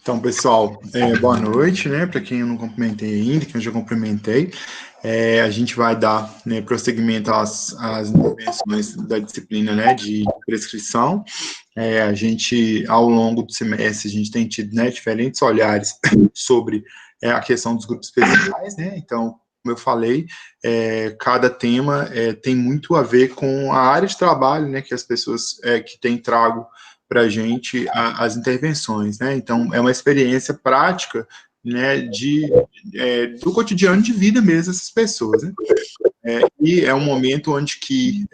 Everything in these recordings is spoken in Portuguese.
Então, pessoal, boa noite, né? Para quem eu não cumprimentei ainda, que eu já cumprimentei, a gente vai dar, né, prosseguimento às intervenções da disciplina, né, de prescrição. A gente, ao longo do semestre, a gente tem tido, né, diferentes olhares sobre a questão dos grupos especiais, né? Então, como eu falei, cada tema tem muito a ver com a área de trabalho, né, que as pessoas que têm trago para a gente as intervenções, né? Então, é uma experiência prática, né, do cotidiano de vida mesmo dessas pessoas, né? E é um momento onde que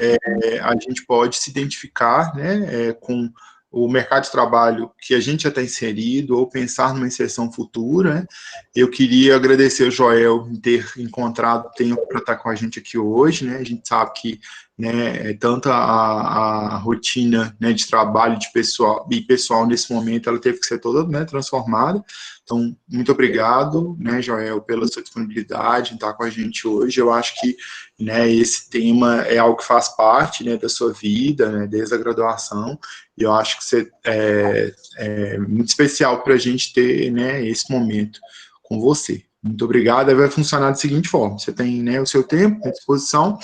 a gente pode se identificar, né, com o mercado de trabalho que a gente já está inserido, ou pensar numa inserção futura, né? Eu queria agradecer ao Joel em ter encontrado tempo para estar com a gente aqui hoje, né? A gente sabe que, né, tanto a rotina, né, de trabalho de pessoal nesse momento, ela teve que ser toda, né, transformada. Então, muito obrigado, né, Joel, pela sua disponibilidade em estar com a gente hoje. Eu acho que, né, esse tema é algo que faz parte, né, da sua vida, né, desde a graduação, e eu acho que você é muito especial para a gente ter, né, esse momento com você. Muito obrigado. Vai funcionar da seguinte forma: você tem, né, o seu tempo à disposição,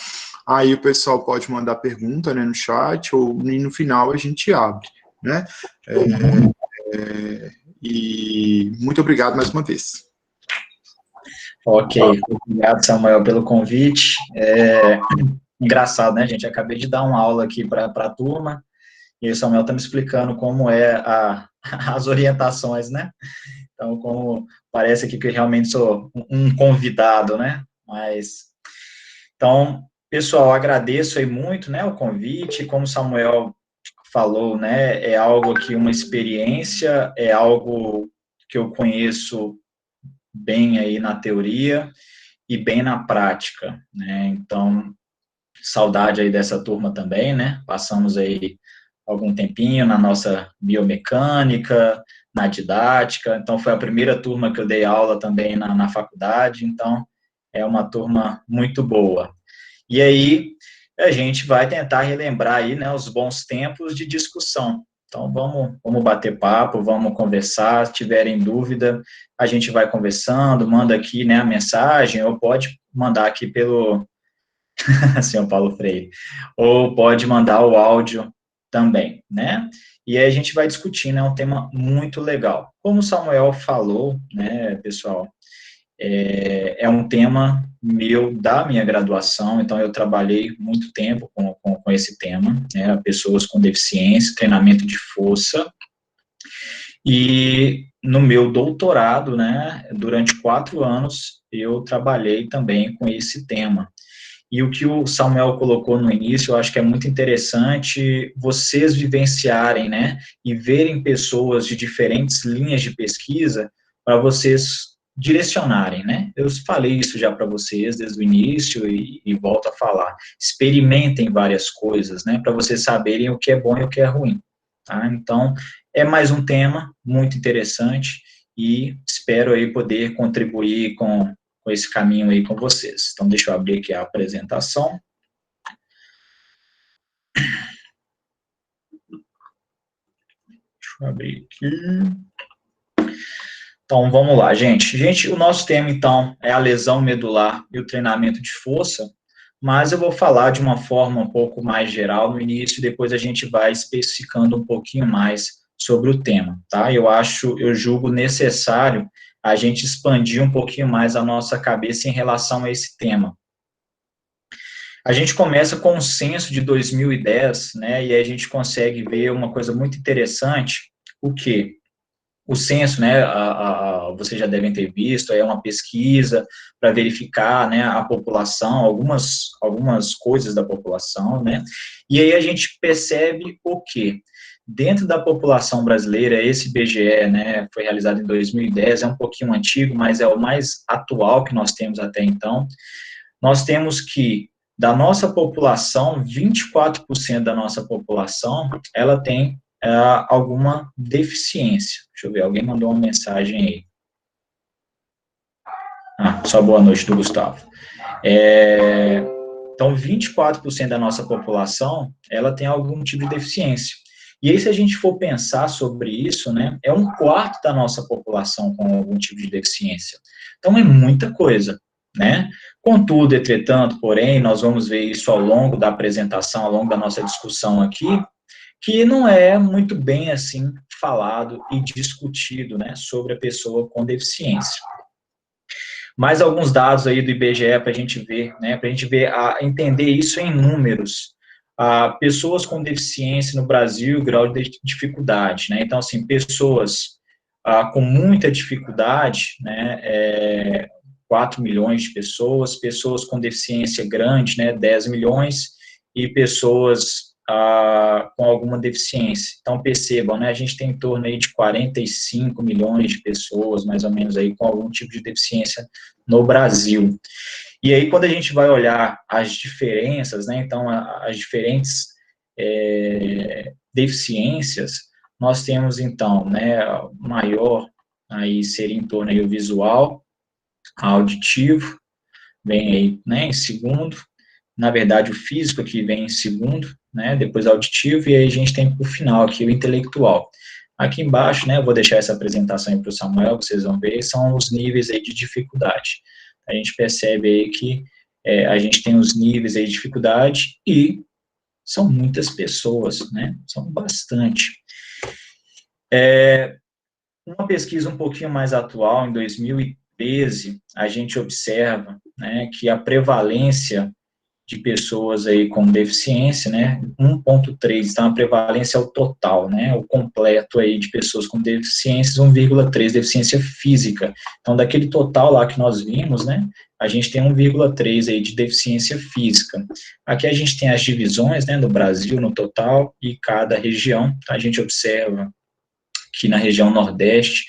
aí o pessoal pode mandar pergunta, né, no chat, ou no final a gente abre, né? E muito obrigado mais uma vez. Ok, obrigado, Samuel, pelo convite. Engraçado, né, gente? Acabei de dar uma aula aqui para a turma, e o Samuel está me explicando como as orientações, né? Então, como parece aqui que eu realmente sou um convidado, né? Então, pessoal, agradeço aí muito, né, o convite. Como o Samuel falou, né, é algo aqui, uma experiência, é algo que eu conheço bem aí na teoria e bem na prática, né? Então, saudade aí dessa turma também, né? Passamos aí algum tempinho na nossa biomecânica, na didática, então foi a primeira turma que eu dei aula também na faculdade, então é uma turma muito boa. E aí, a gente vai tentar relembrar aí, né, os bons tempos de discussão. Então, vamos bater papo, vamos conversar, se tiverem dúvida, a gente vai conversando, manda aqui, né, a mensagem, ou pode mandar aqui pelo, senhor Paulo Freire, ou pode mandar o áudio também, né? E aí a gente vai discutindo, é um tema muito legal. Como o Samuel falou, né, pessoal, é um tema da minha graduação, então eu trabalhei muito tempo com esse tema, né, pessoas com deficiência, treinamento de força, e no meu doutorado, né, durante 4 anos, eu trabalhei também com esse tema. E o que o Samuel colocou no início, eu acho que é muito interessante vocês vivenciarem, né, e verem pessoas de diferentes linhas de pesquisa para vocês direcionarem, né? Eu falei isso já para vocês desde o início e volto a falar. Experimentem várias coisas, né, para vocês saberem o que é bom e o que é ruim, tá? Então, é mais um tema muito interessante e espero aí poder contribuir com esse caminho aí com vocês. Então, deixa eu abrir aqui a apresentação. Deixa eu abrir aqui. Então, vamos lá, gente. Gente, o nosso tema, então, é a lesão medular e o treinamento de força, mas eu vou falar de uma forma um pouco mais geral no início, e depois a gente vai especificando um pouquinho mais sobre o tema, tá? Eu julgo necessário a gente expandir um pouquinho mais a nossa cabeça em relação a esse tema. A gente começa com o censo de 2010, né, e aí a gente consegue ver uma coisa muito interessante, o quê? O censo, né, vocês já devem ter visto, é uma pesquisa para verificar, né, a população, algumas coisas da população, né, e aí a gente percebe o quê? Dentro da população brasileira, esse IBGE, né, foi realizado em 2010, é um pouquinho antigo, mas é o mais atual que nós temos até então. Nós temos que, da nossa população, 24% da nossa população, ela tem alguma deficiência. Deixa eu ver, alguém mandou uma mensagem aí. Só boa noite do Gustavo. Então, 24% da nossa população, ela tem algum tipo de deficiência. E aí, se a gente for pensar sobre isso, né, é um quarto da nossa população com algum tipo de deficiência. Então, é muita coisa, né? Contudo, entretanto, porém, nós vamos ver isso ao longo da apresentação, ao longo da nossa discussão aqui, que não é muito bem, assim, falado e discutido, né, sobre a pessoa com deficiência. Mais alguns dados aí do IBGE para a gente ver, né, para a gente ver, entender isso em números. Pessoas com deficiência no Brasil, grau de dificuldade, né, então, assim, pessoas com muita dificuldade, né, 4 milhões de pessoas, pessoas com deficiência grande, né, 10 milhões, e pessoas com alguma deficiência. Então, percebam, né, a gente tem em torno aí de 45 milhões de pessoas, mais ou menos, aí com algum tipo de deficiência no Brasil. E aí, quando a gente vai olhar as diferenças, né, então, as diferentes deficiências, nós temos, então, né, maior, aí seria em torno aí o visual, auditivo, vem aí, né, em segundo, na verdade, o físico aqui vem em segundo, né, depois auditivo, e aí a gente tem por final aqui o intelectual. Aqui embaixo, né, eu vou deixar essa apresentação aí para o Samuel, vocês vão ver, são os níveis aí de dificuldade. A gente percebe aí que a gente tem os níveis aí de dificuldade e são muitas pessoas, né, são bastante. Uma pesquisa um pouquinho mais atual, em 2013, a gente observa, né, que a prevalência de pessoas aí com deficiência, né, 1,3, então a prevalência é o total, né, o completo aí de pessoas com deficiências, 1,3 deficiência física. Então, daquele total lá que nós vimos, né, a gente tem 1,3 aí de deficiência física. Aqui a gente tem as divisões, né, no Brasil, no total, e cada região, a gente observa que na região Nordeste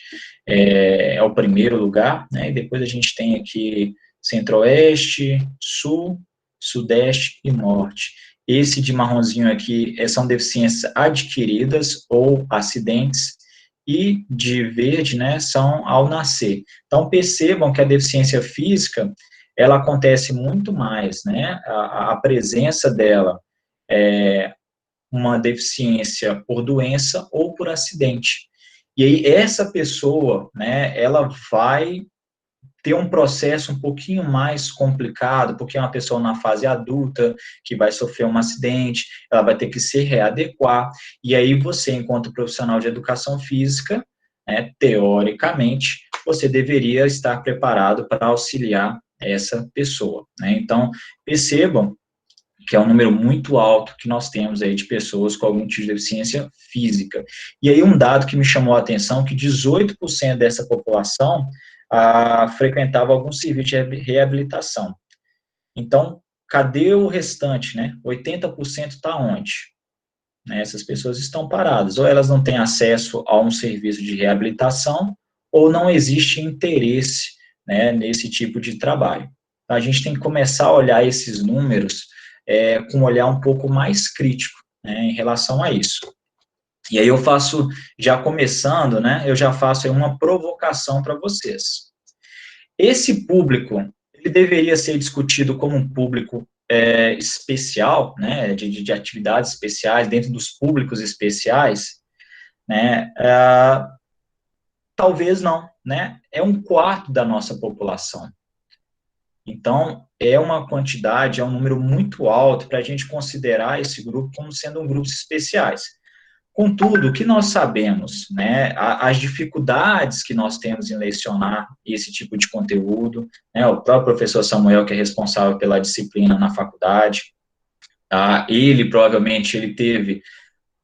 é o primeiro lugar, né, e depois a gente tem aqui Centro-Oeste, Sul, Sudeste e Norte. Esse de marronzinho aqui são deficiências adquiridas ou acidentes, e de verde, né, são ao nascer. Então, percebam que a deficiência física, ela acontece muito mais, né, a presença dela é uma deficiência por doença ou por acidente. E aí, essa pessoa, né, ela vai ter um processo um pouquinho mais complicado, porque é uma pessoa na fase adulta, que vai sofrer um acidente, ela vai ter que se readequar, e aí você, enquanto profissional de educação física, né, teoricamente, você deveria estar preparado para auxiliar essa pessoa, né? Então, percebam que é um número muito alto que nós temos aí de pessoas com algum tipo de deficiência física. E aí um dado que me chamou a atenção, que 18% dessa população frequentava algum serviço de reabilitação. Então, cadê o restante, né? 80% está onde? Né, essas pessoas estão paradas, ou elas não têm acesso a um serviço de reabilitação, ou não existe interesse, né, nesse tipo de trabalho. Então, a gente tem que começar a olhar esses números com um olhar um pouco mais crítico, né, em relação a isso. E aí eu faço, já começando, né, eu já faço aí uma provocação para vocês. Esse público, ele deveria ser discutido como um público especial, né, de atividades especiais, dentro dos públicos especiais, né, talvez não, né, é um quarto da nossa população. Então, é uma quantidade, é um número muito alto para a gente considerar esse grupo como sendo um grupos especiais. Contudo, o que nós sabemos, né, as dificuldades que nós temos em lecionar esse tipo de conteúdo, né, o próprio professor Samuel, que é responsável pela disciplina na faculdade, ele provavelmente ele teve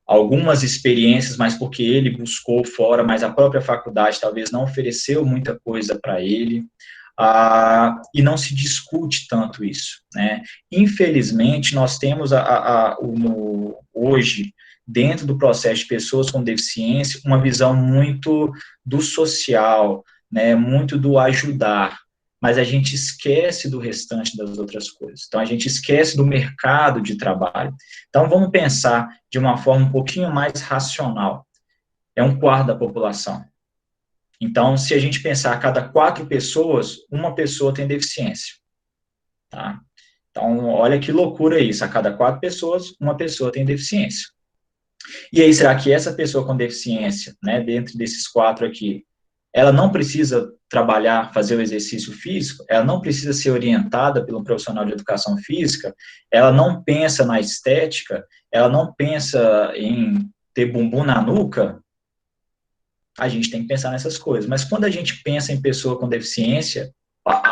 algumas experiências, mas porque ele buscou fora, mas a própria faculdade talvez não ofereceu muita coisa para ele, e não se discute tanto isso, né? Infelizmente, nós temos hoje, dentro do processo de pessoas com deficiência, uma visão muito do social, né, muito do ajudar, mas a gente esquece do restante das outras coisas. Então, a gente esquece do mercado de trabalho. Então, vamos pensar de uma forma um pouquinho mais racional. É um quarto da população. Então, se a gente pensar a cada 4 pessoas, uma pessoa tem deficiência. Tá? Então, olha que loucura isso. A cada 4 pessoas, uma pessoa tem deficiência. E aí, será que essa pessoa com deficiência, né, dentro desses 4 aqui, ela não precisa trabalhar, fazer o exercício físico, ela não precisa ser orientada pelo profissional de educação física, ela não pensa na estética, ela não pensa em ter bumbum na nuca? A gente tem que pensar nessas coisas. Mas quando a gente pensa em pessoa com deficiência,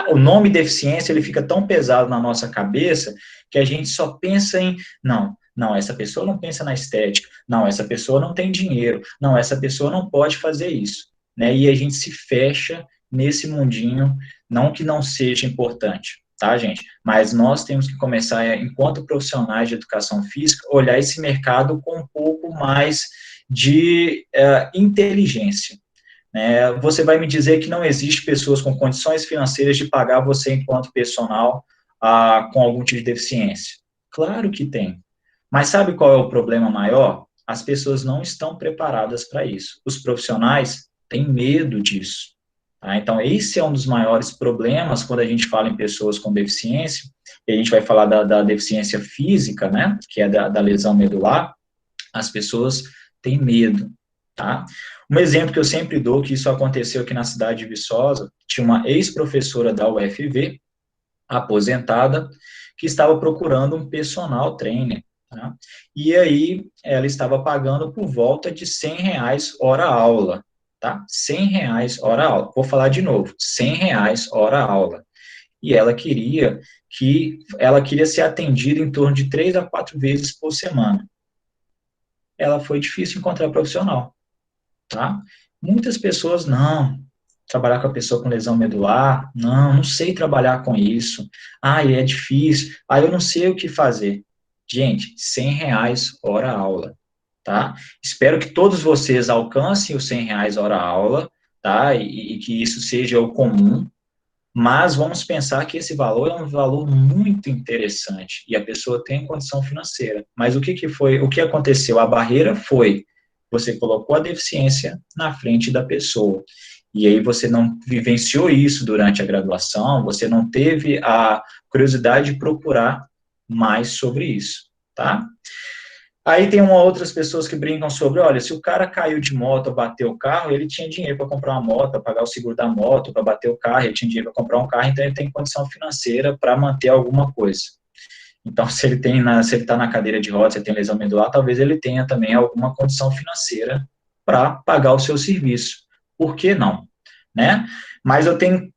o nome deficiência ele fica tão pesado na nossa cabeça que a gente só pensa em, não, essa pessoa não pensa na estética, não, essa pessoa não tem dinheiro, não, essa pessoa não pode fazer isso, né? E a gente se fecha nesse mundinho, não que não seja importante, tá, gente? Mas nós temos que começar, enquanto profissionais de educação física, olhar esse mercado com um pouco mais de inteligência. Você vai me dizer que não existe pessoas com condições financeiras de pagar você enquanto personal com algum tipo de deficiência? Claro que tem. Mas sabe qual é o problema maior? As pessoas não estão preparadas para isso. Os profissionais têm medo disso. Tá? Então, esse é um dos maiores problemas quando a gente fala em pessoas com deficiência, e a gente vai falar da deficiência física, né, que é da lesão medular. As pessoas têm medo, tá? Um exemplo que eu sempre dou, que isso aconteceu aqui na cidade de Viçosa, tinha uma ex-professora da UFV, aposentada, que estava procurando um personal trainer, tá? E aí ela estava pagando por volta de R$ 100 hora aula, tá? R$ 100 hora aula. Vou falar de novo, R$ 100 hora aula. E ela queria ser atendida em torno de 3 a 4 vezes por semana. Ela foi difícil encontrar profissional, tá? Muitas pessoas, não, trabalhar com a pessoa com lesão medular, não sei trabalhar com isso, é difícil, eu não sei o que fazer. Gente, R$ 100 hora aula, tá? Espero que todos vocês alcancem os R$ 100 hora aula, tá? E que isso seja o comum, mas vamos pensar que esse valor é um valor muito interessante e a pessoa tem condição financeira. Mas o que aconteceu? A barreira foi você colocou a deficiência na frente da pessoa. E aí você não vivenciou isso durante a graduação, você não teve a curiosidade de procurar mais sobre isso, tá? Aí tem outras pessoas que brincam sobre, olha, se o cara caiu de moto, bateu o carro, ele tinha dinheiro para comprar uma moto, para pagar o seguro da moto, para bater o carro, ele tinha dinheiro para comprar um carro, então ele tem condição financeira para manter alguma coisa. Então, se ele está na cadeira de rodas, se ele tem lesão medular, talvez ele tenha também alguma condição financeira para pagar o seu serviço. Por que não? Né? Mas eu tenho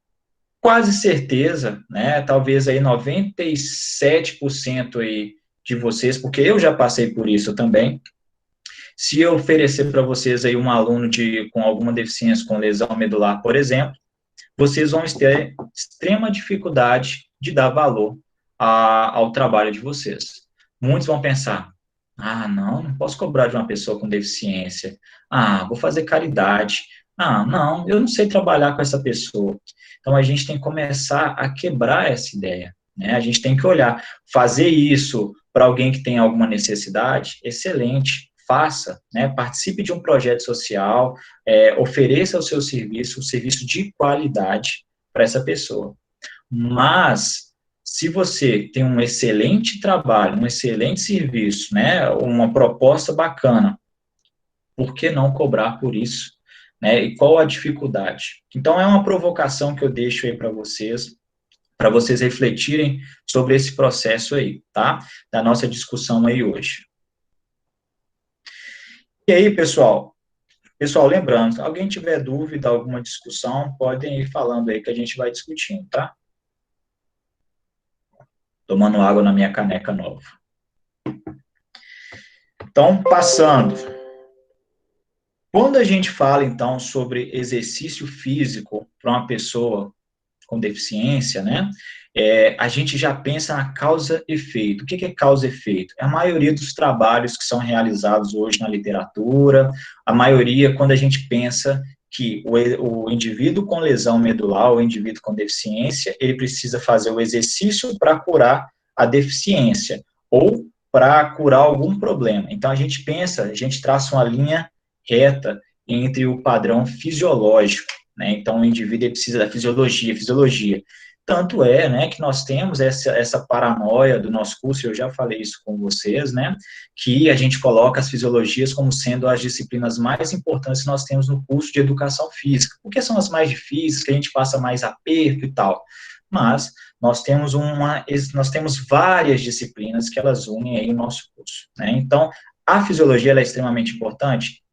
quase certeza, né, talvez aí 97% aí de vocês, porque eu já passei por isso também. Se eu oferecer para vocês aí um aluno com alguma deficiência, com lesão medular, por exemplo, vocês vão ter extrema dificuldade de dar valor ao trabalho de vocês. Muitos vão pensar, não posso cobrar de uma pessoa com deficiência. Vou fazer caridade. Não, eu não sei trabalhar com essa pessoa. Então, a gente tem que começar a quebrar essa ideia, né? A gente tem que olhar, fazer isso para alguém que tem alguma necessidade, excelente, faça, né? Participe de um projeto social, ofereça o seu serviço, um serviço de qualidade para essa pessoa. Mas, se você tem um excelente trabalho, um excelente serviço, né? Uma proposta bacana, por que não cobrar por isso? Né? E qual a dificuldade? Então, é uma provocação que eu deixo aí para vocês refletirem sobre esse processo aí, tá? Da nossa discussão aí hoje. E aí, pessoal, lembrando, se alguém tiver dúvida, alguma discussão, podem ir falando aí que a gente vai discutindo, tá? Tomando água na minha caneca nova. Então, passando. Quando a gente fala, então, sobre exercício físico para uma pessoa com deficiência, né, a gente já pensa na causa-efeito. O que é causa-efeito? É a maioria dos trabalhos que são realizados hoje na literatura, a maioria, quando a gente pensa que o indivíduo com lesão medular, o indivíduo com deficiência, ele precisa fazer o exercício para curar a deficiência, ou para curar algum problema. Então, a gente traça uma linha reta entre o padrão fisiológico, né? Então, o indivíduo precisa da fisiologia. Tanto é, né, que nós temos essa paranoia do nosso curso, eu já falei isso com vocês, né, que a gente coloca as fisiologias como sendo as disciplinas mais importantes que nós temos no curso de educação física, porque são as mais difíceis, que a gente passa mais aperto e tal. Mas nós temos várias disciplinas que elas unem aí o nosso curso, né? Então, a fisiologia ela é extremamente importante?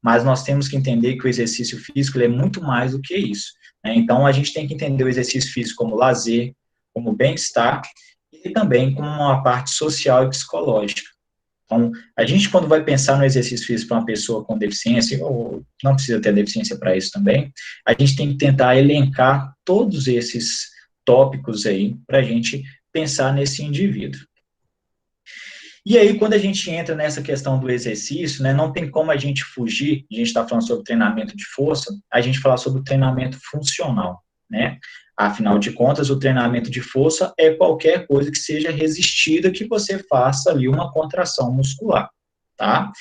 Mas nós temos que entender que o exercício físico ele é muito mais do que isso. Então, a gente tem que entender o exercício físico como lazer, como bem-estar, e também como uma parte social e psicológica. Então, a gente, quando vai pensar no exercício físico para uma pessoa com deficiência, ou não precisa ter deficiência para isso também, a gente tem que tentar elencar todos esses tópicos aí, para a gente pensar nesse indivíduo. E aí, quando a gente entra nessa questão do exercício, né, não tem como a gente fugir, a gente está falando sobre treinamento de força, a gente falar sobre o treinamento funcional, né? Afinal de contas, o treinamento de força é qualquer coisa que seja resistida que você faça ali uma contração muscular, tá?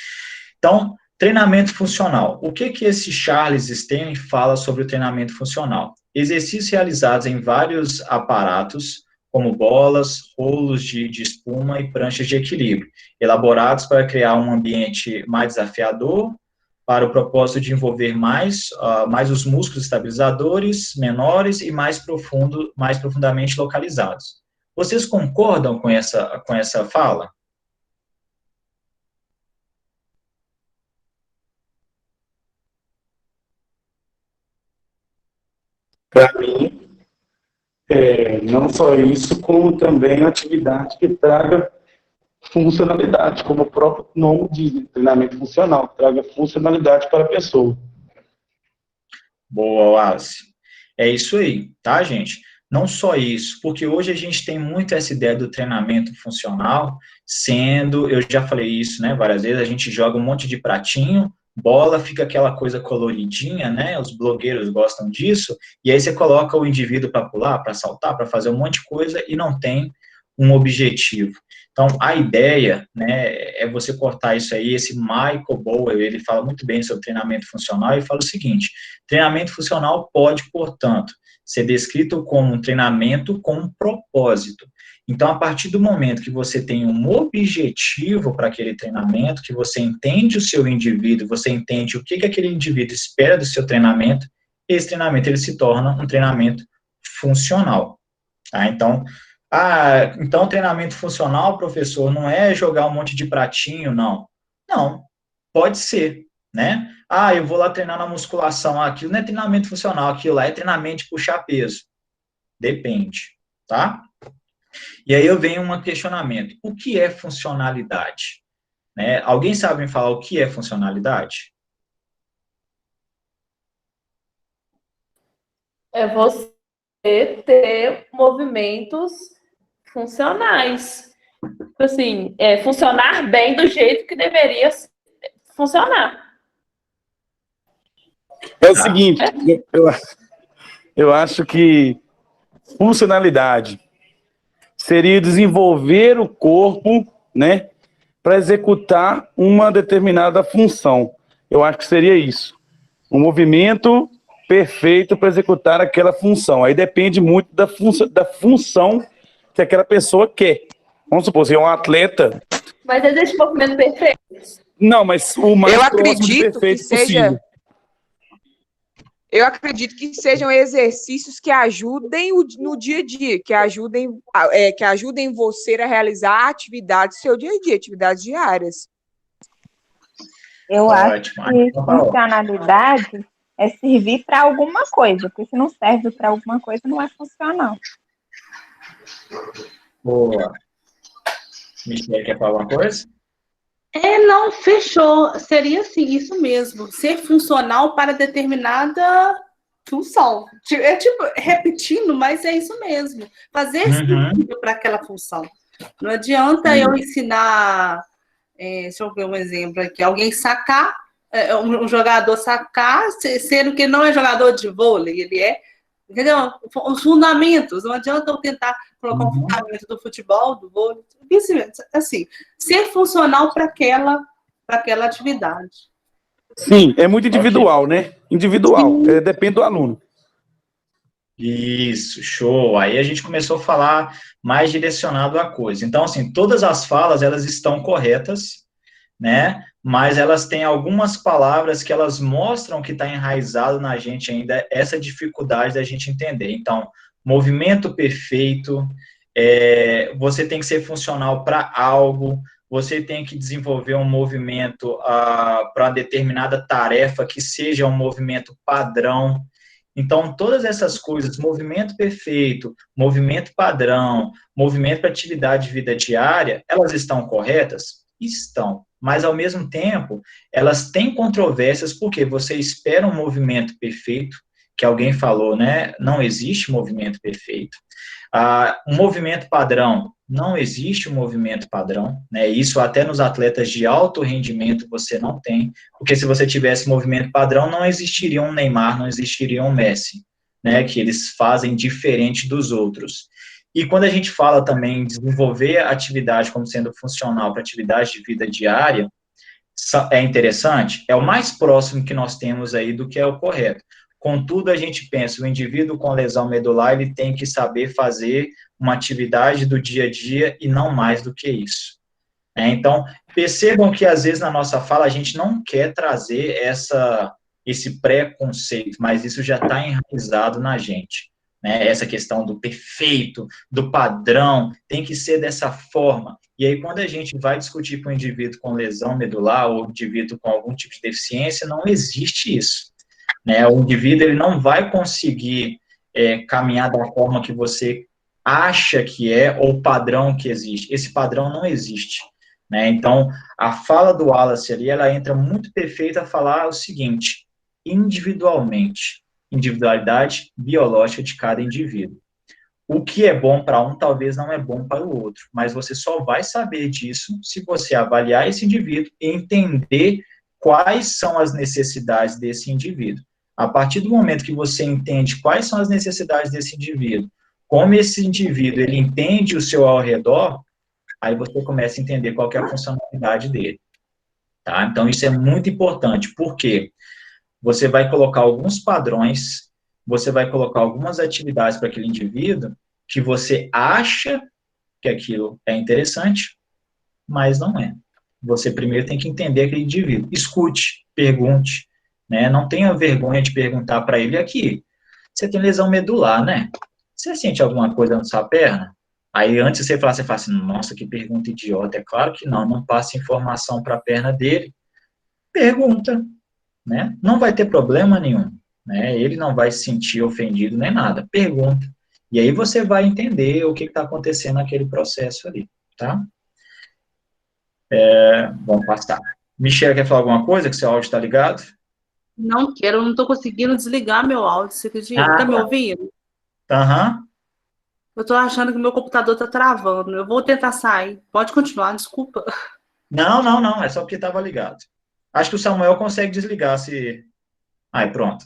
Então, treinamento funcional. O que esse Charles Stanley fala sobre o treinamento funcional? Exercícios realizados em vários aparatos, como bolas, rolos de espuma e pranchas de equilíbrio, elaborados para criar um ambiente mais desafiador, para o propósito de envolver mais os músculos estabilizadores menores e mais profundamente localizados. Vocês concordam com essa fala? Para mim, não só isso, como também atividade que traga funcionalidade, como o próprio nome diz, treinamento funcional, que traga funcionalidade para a pessoa. Boa, Wallace. É isso aí, tá, gente? Não só isso, porque hoje a gente tem muito essa ideia do treinamento funcional, eu já falei isso, né, várias vezes, a gente joga um monte de pratinho, bola, fica aquela coisa coloridinha, né, os blogueiros gostam disso, e aí você coloca o indivíduo para pular, para saltar, para fazer um monte de coisa e não tem um objetivo. Então, a ideia, né, é você cortar isso aí. Esse Michael Bower, ele fala muito bem sobre treinamento funcional e fala o seguinte: treinamento funcional pode, portanto, ser descrito como um treinamento com um propósito. Então, a partir do momento que você tem um objetivo para aquele treinamento, que você entende o seu indivíduo, você entende o que aquele indivíduo espera do seu treinamento, esse treinamento ele se torna um treinamento funcional. Tá? Então, treinamento funcional, professor, não é jogar um monte de pratinho, não. Não, pode ser, né? Eu vou lá treinar na musculação, aquilo não é treinamento funcional, aquilo lá é treinamento de puxar peso. Depende, tá? E aí eu venho um questionamento. O que é funcionalidade? Né? Alguém sabe me falar o que é funcionalidade? É você ter movimentos funcionais. Assim, funcionar bem do jeito que deveria funcionar. É o seguinte, eu acho que funcionalidade seria desenvolver o corpo, né, para executar uma determinada função. Eu acho que seria isso. Um movimento perfeito para executar aquela função. Aí depende muito da função que aquela pessoa quer. Vamos supor, se é um atleta... Mas existe movimento perfeito? Não, mas o mais próximo de perfeito possível. Eu acredito que sejam exercícios que ajudem no dia a dia, que ajudem você a realizar atividades do seu dia a dia, atividades diárias. Eu acho que funcionalidade é servir para alguma coisa, porque se não serve para alguma coisa, não é funcional. Boa. Michelle, quer falar alguma coisa? Não, fechou. Seria assim, isso mesmo. Ser funcional para determinada função. Repetindo, mas é isso mesmo. Fazer sentido para aquela função. Não adianta eu ensinar, deixa eu ver um exemplo aqui, alguém sacar, um jogador sacar, sendo que não é jogador de vôlei, ele é, entendeu? Os fundamentos, não adianta eu tentar colocar um fundamento do futebol, do vôlei, assim, ser funcional para aquela atividade. Sim, é muito individual, né? Individual, depende do aluno. Isso, show. Aí a gente começou a falar mais direcionado à coisa. Então, assim, todas as falas, elas estão corretas, né? Mas elas têm algumas palavras que elas mostram que está enraizado na gente ainda essa dificuldade da gente entender. Então, movimento perfeito, você tem que ser funcional para algo, você tem que desenvolver um movimento para determinada tarefa que seja um movimento padrão. Então, todas essas coisas, movimento perfeito, movimento padrão, movimento para atividade de vida diária, elas estão corretas? Estão. Mas, ao mesmo tempo, elas têm controvérsias, porque você espera um movimento perfeito, que alguém falou, né? Não existe movimento perfeito. Um movimento padrão, não existe um movimento padrão, né? Isso até nos atletas de alto rendimento você não tem, porque se você tivesse movimento padrão, não existiria um Neymar, não existiria um Messi, né? Que eles fazem diferente dos outros. E quando a gente fala também em desenvolver a atividade como sendo funcional para atividade de vida diária, é interessante, é o mais próximo que nós temos aí do que é o correto. Contudo, a gente pensa, o indivíduo com lesão medular, ele tem que saber fazer uma atividade do dia a dia e não mais do que isso. Então, percebam que, às vezes, na nossa fala, a gente não quer trazer esse preconceito, mas isso já está enraizado na gente. Né? Essa questão do perfeito, do padrão, tem que ser dessa forma. E aí, quando a gente vai discutir com o indivíduo com lesão medular ou indivíduo com algum tipo de deficiência, não existe isso. Né? O indivíduo ele não vai conseguir caminhar da forma que você acha que é, ou o padrão que existe. Esse padrão não existe. Né? Então, a fala do Wallace ali, ela entra muito perfeita a falar o seguinte, individualmente, individualidade biológica de cada indivíduo. O que é bom para um, talvez não é bom para o outro, mas você só vai saber disso se você avaliar esse indivíduo e entender quais são as necessidades desse indivíduo. A partir do momento que você entende quais são as necessidades desse indivíduo, como esse indivíduo ele entende o seu ao redor, aí você começa a entender qual que é a funcionalidade dele. Tá? Então, isso é muito importante, porque você vai colocar alguns padrões, você vai colocar algumas atividades para aquele indivíduo que você acha que aquilo é interessante, mas não é. Você primeiro tem que entender aquele indivíduo. Escute, pergunte, né? Não tenha vergonha de perguntar para ele aqui. Você tem lesão medular, né? Você sente alguma coisa na sua perna? Aí, antes de você fala assim, nossa, que pergunta idiota. É claro que não passe informação para a perna dele. Pergunta, né? Não vai ter problema nenhum, né? Ele não vai se sentir ofendido nem nada. Pergunta. E aí você vai entender o que está acontecendo naquele processo ali, tá? Vamos passar. Michelle, quer falar alguma coisa, que seu áudio está ligado? Não quero, eu não estou conseguindo desligar meu áudio, você acredita? Tá me ouvindo? Aham. Eu estou achando que meu computador está travando. Eu vou tentar sair. Pode continuar, desculpa. Não. É só porque estava ligado. Acho que o Samuel consegue desligar se... Aí, pronto.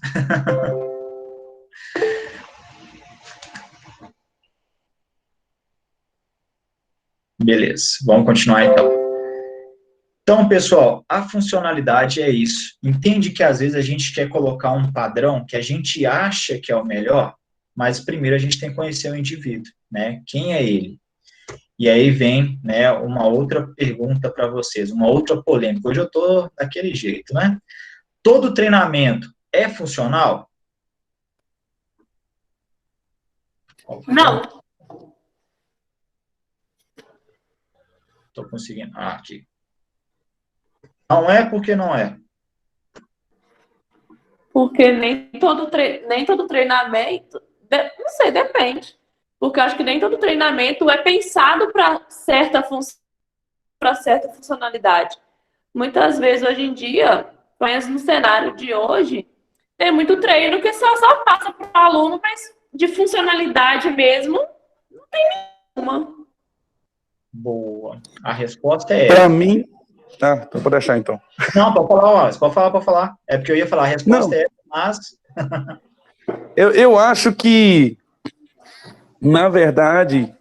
Beleza, vamos continuar então. Então, pessoal, a funcionalidade é isso. Entende que às vezes a gente quer colocar um padrão que a gente acha que é o melhor, mas primeiro a gente tem que conhecer o indivíduo, né? Quem é ele? E aí vem, né, uma outra pergunta para vocês, uma outra polêmica. Hoje eu estou daquele jeito, né? Todo treinamento é funcional? Não. Estou conseguindo. Aqui. Não é porque não é. Porque nem todo treinamento, não sei, depende. Porque eu acho que nem todo treinamento é pensado para certa funcionalidade. Muitas vezes, hoje em dia, mas no cenário de hoje, tem muito treino que só passa para o aluno, mas de funcionalidade mesmo, não tem nenhuma. Boa. A resposta é Para mim... Tá, então vou deixar então. Não, pode falar, Wallace, pode falar. É porque eu ia falar, a resposta é mas... eu acho que, na verdade,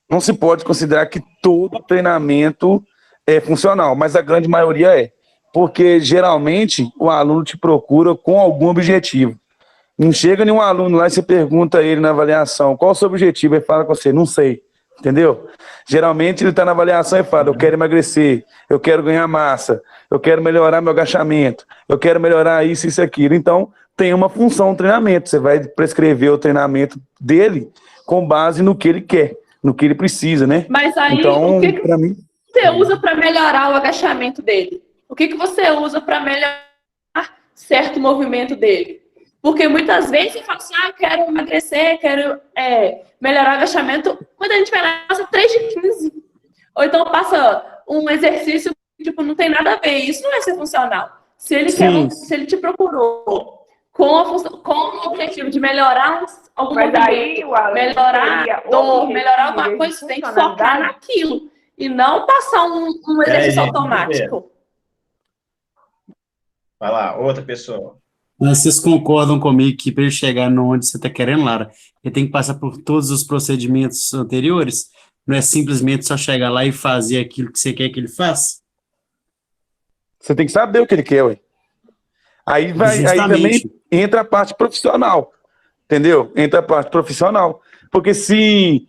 não se pode considerar que todo treinamento é funcional, mas a grande maioria é. Porque, geralmente, o aluno te procura com algum objetivo. Não chega nenhum aluno lá e você pergunta a ele na avaliação, qual o seu objetivo? Ele fala com você, não sei. Entendeu? Geralmente ele está na avaliação e fala, eu quero emagrecer, eu quero ganhar massa, eu quero melhorar meu agachamento, eu quero melhorar isso, isso e aquilo. Então, tem uma função, um treinamento. Você vai prescrever o treinamento dele com base no que ele quer, no que ele precisa, né? Mas aí, então, o que para mim, você usa para melhorar o agachamento dele? O que você usa para melhorar certo movimento dele? Porque muitas vezes você fala assim, eu quero emagrecer, quero melhorar o agachamento. Quando a gente vai lá, passa 3 de 15. Ou então passa um exercício que tipo, não tem nada a ver. Isso não é ser funcional. Se ele, se ele te procurou com o objetivo de melhorar algum movimento, melhorar dor, melhorar alguma coisa, você tem que focar naquilo. E não passar um exercício automático. Vai lá, outra pessoa. Mas vocês concordam comigo que para ele chegar onde você está querendo, Lara, ele tem que passar por todos os procedimentos anteriores? Não é simplesmente só chegar lá e fazer aquilo que você quer que ele faça? Você tem que saber o que ele quer, ué. Aí também entra a parte profissional, entendeu? Entra a parte profissional. Porque se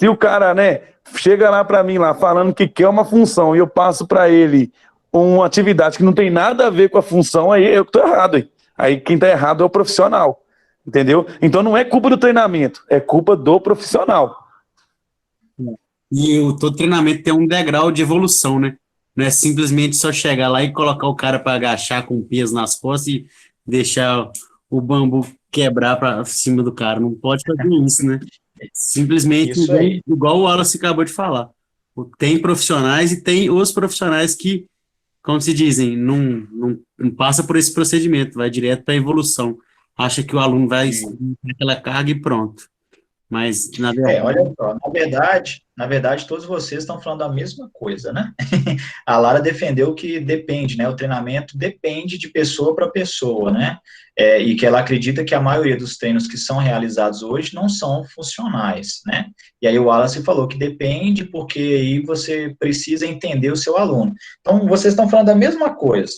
o cara, né, chega lá para mim, lá, falando que quer uma função, e eu passo para ele uma atividade que não tem nada a ver com a função, aí eu estou errado, hein? Aí quem está errado é o profissional, entendeu? Então não é culpa do treinamento, é culpa do profissional. E todo treinamento tem um degrau de evolução, né? Não é simplesmente só chegar lá e colocar o cara para agachar com peso nas costas e deixar o bambu quebrar para cima do cara. Não pode fazer isso, né? Simplesmente igual o Wallace acabou de falar. Tem profissionais e tem os profissionais que, como se dizem, não passa por esse procedimento, vai direto para a evolução. Acha que o aluno vai ter aquela carga e pronto. Mas, na verdade... olha só, na verdade, todos vocês estão falando a mesma coisa, né? A Lara defendeu que depende, né? O treinamento depende de pessoa para pessoa, né? E que ela acredita que a maioria dos treinos que são realizados hoje não são funcionais, né? E aí o Wallace falou que depende porque aí você precisa entender o seu aluno. Então, vocês estão falando a mesma coisa.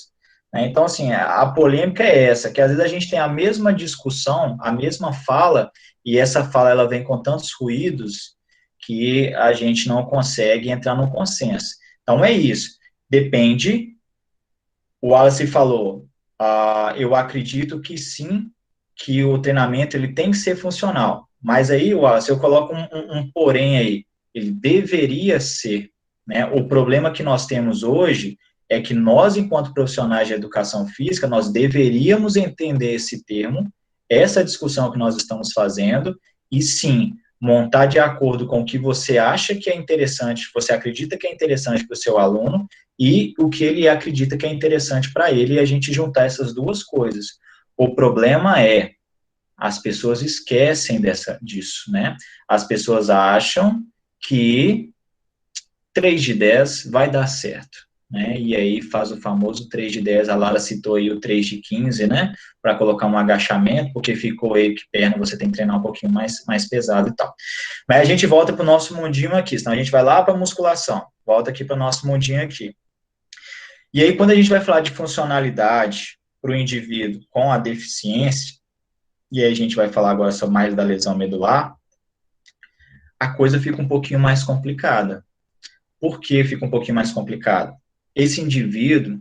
Né? Então, assim, a polêmica é essa, que às vezes a gente tem a mesma discussão, a mesma fala, e essa fala ela vem com tantos ruídos que a gente não consegue entrar no consenso. Então, é isso. Depende. O Wallace falou, eu acredito que sim, que o treinamento ele tem que ser funcional. Mas aí, Wallace, eu coloco um porém aí. Ele deveria ser. Né? O problema que nós temos hoje é que nós, enquanto profissionais de educação física, nós deveríamos entender esse termo, essa discussão que nós estamos fazendo, e sim, montar de acordo com o que você acha que é interessante, você acredita que é interessante para o seu aluno, e o que ele acredita que é interessante para ele, e a gente juntar essas duas coisas. O problema é, as pessoas esquecem disso, né? As pessoas acham que 3 de 10 vai dar certo. Né, e aí faz o famoso 3 de 10, a Lara citou aí o 3 de 15, né, para colocar um agachamento, porque ficou aí que perna você tem que treinar um pouquinho mais pesado e tal. Mas a gente volta para o nosso mundinho aqui, senão a gente vai lá para a musculação, volta aqui para o nosso mundinho aqui. E aí quando a gente vai falar de funcionalidade para o indivíduo com a deficiência, e aí a gente vai falar agora só mais da lesão medular, a coisa fica um pouquinho mais complicada. Por que fica um pouquinho mais complicado? Esse indivíduo,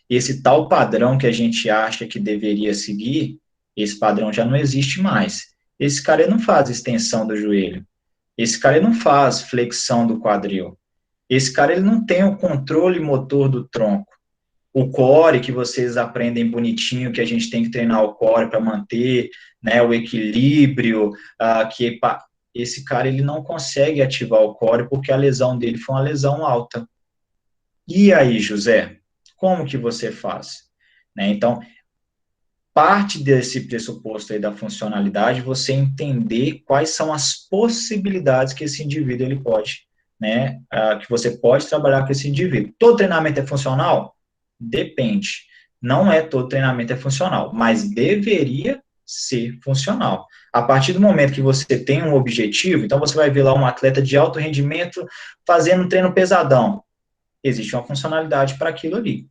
esse tal padrão que a gente acha que deveria seguir, esse padrão já não existe mais. Esse cara ele não faz extensão do joelho. Esse cara ele não faz flexão do quadril. Esse cara ele não tem o controle motor do tronco. O core que vocês aprendem bonitinho, que a gente tem que treinar o core para manter, né, o equilíbrio, esse cara ele não consegue ativar o core porque a lesão dele foi uma lesão alta. E aí, José, como que você faz? Né, então, parte desse pressuposto aí da funcionalidade, você entender quais são as possibilidades que esse indivíduo ele pode, né, que você pode trabalhar com esse indivíduo. Todo treinamento é funcional? Depende. Não é todo treinamento é funcional, mas deveria ser funcional. A partir do momento que você tem um objetivo, então você vai ver lá um atleta de alto rendimento fazendo um treino pesadão. Existe uma funcionalidade para aquilo ali.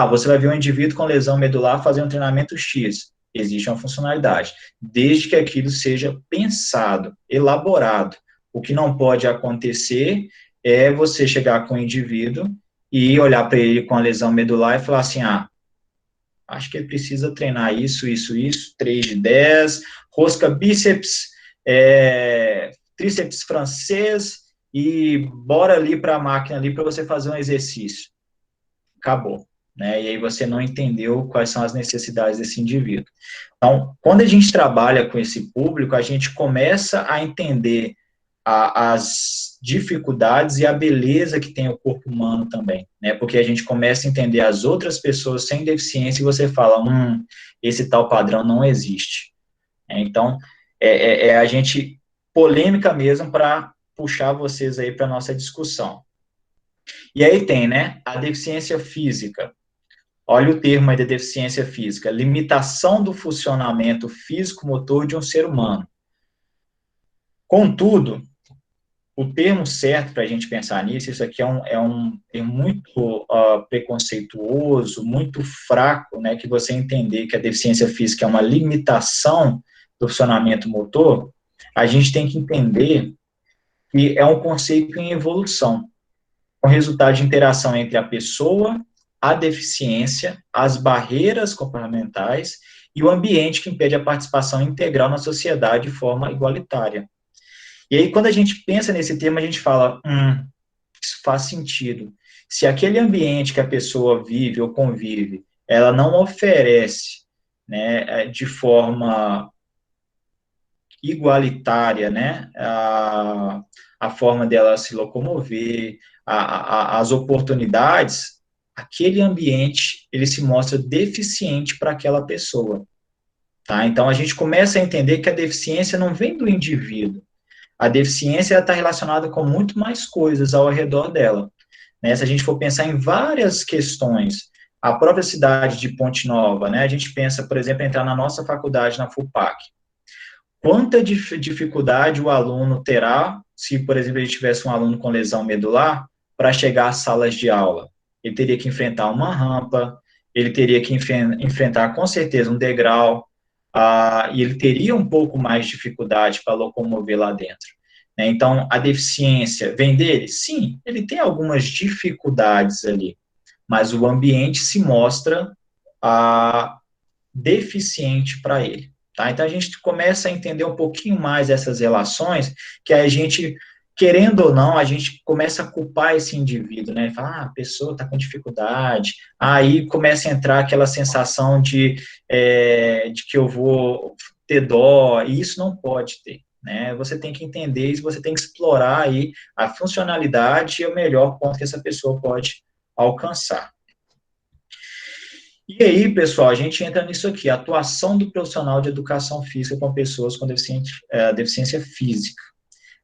Você vai ver um indivíduo com lesão medular fazendo um treinamento X. existe uma funcionalidade, desde que aquilo seja pensado, elaborado. O que não pode acontecer é você chegar com o indivíduo e olhar para ele com a lesão medular e falar assim, acho que ele precisa treinar isso, 3 de 10, rosca bíceps, tríceps francês, e bora ali para a máquina ali para você fazer um exercício. Acabou. Né? E aí você não entendeu quais são as necessidades desse indivíduo. Então, quando a gente trabalha com esse público, a gente começa a entender as dificuldades e a beleza que tem o corpo humano também, né? Porque a gente começa a entender as outras pessoas sem deficiência e você fala, esse tal padrão não existe. Então, a gente polêmica mesmo para puxar vocês aí para a nossa discussão. E aí tem, né, a deficiência física. Olha o termo aí da deficiência física, limitação do funcionamento físico-motor de um ser humano. Contudo, o termo certo para a gente pensar nisso, isso aqui é um termo muito preconceituoso, muito fraco, né, que você entender que a deficiência física é uma limitação do funcionamento motor, a gente tem que entender que é um conceito em evolução, um resultado de interação entre a pessoa, a deficiência, as barreiras comportamentais e o ambiente que impede a participação integral na sociedade de forma igualitária. E aí, quando a gente pensa nesse termo, a gente fala, isso faz sentido. Se aquele ambiente que a pessoa vive ou convive, ela não oferece, né, de forma igualitária, né, a forma dela se locomover, as oportunidades, aquele ambiente, ele se mostra deficiente para aquela pessoa. Tá? Então, a gente começa a entender que a deficiência não vem do indivíduo. A deficiência está relacionada com muito mais coisas ao redor dela. Né? Se a gente for pensar em várias questões, a própria cidade de Ponte Nova, né? A gente pensa, por exemplo, em entrar na nossa faculdade, na FUPAC. Quanta dificuldade o aluno terá se, por exemplo, ele tivesse um aluno com lesão medular para chegar às salas de aula? Ele teria que enfrentar uma rampa, ele teria que enfrentar, com certeza, um degrau, e ele teria um pouco mais de dificuldade para locomover lá dentro. Né? Então, a deficiência vem dele? Sim, ele tem algumas dificuldades ali, mas o ambiente se mostra deficiente para ele. Tá? Então, a gente começa a entender um pouquinho mais essas relações, que a gente, querendo ou não, a gente começa a culpar esse indivíduo, né? Fala, a pessoa está com dificuldade, aí começa a entrar aquela sensação de que eu vou ter dó, e isso não pode ter, né? Você tem que entender isso, você tem que explorar aí a funcionalidade e o melhor ponto que essa pessoa pode alcançar. E aí, pessoal, a gente entra nisso aqui, a atuação do profissional de educação física com pessoas com deficiência física.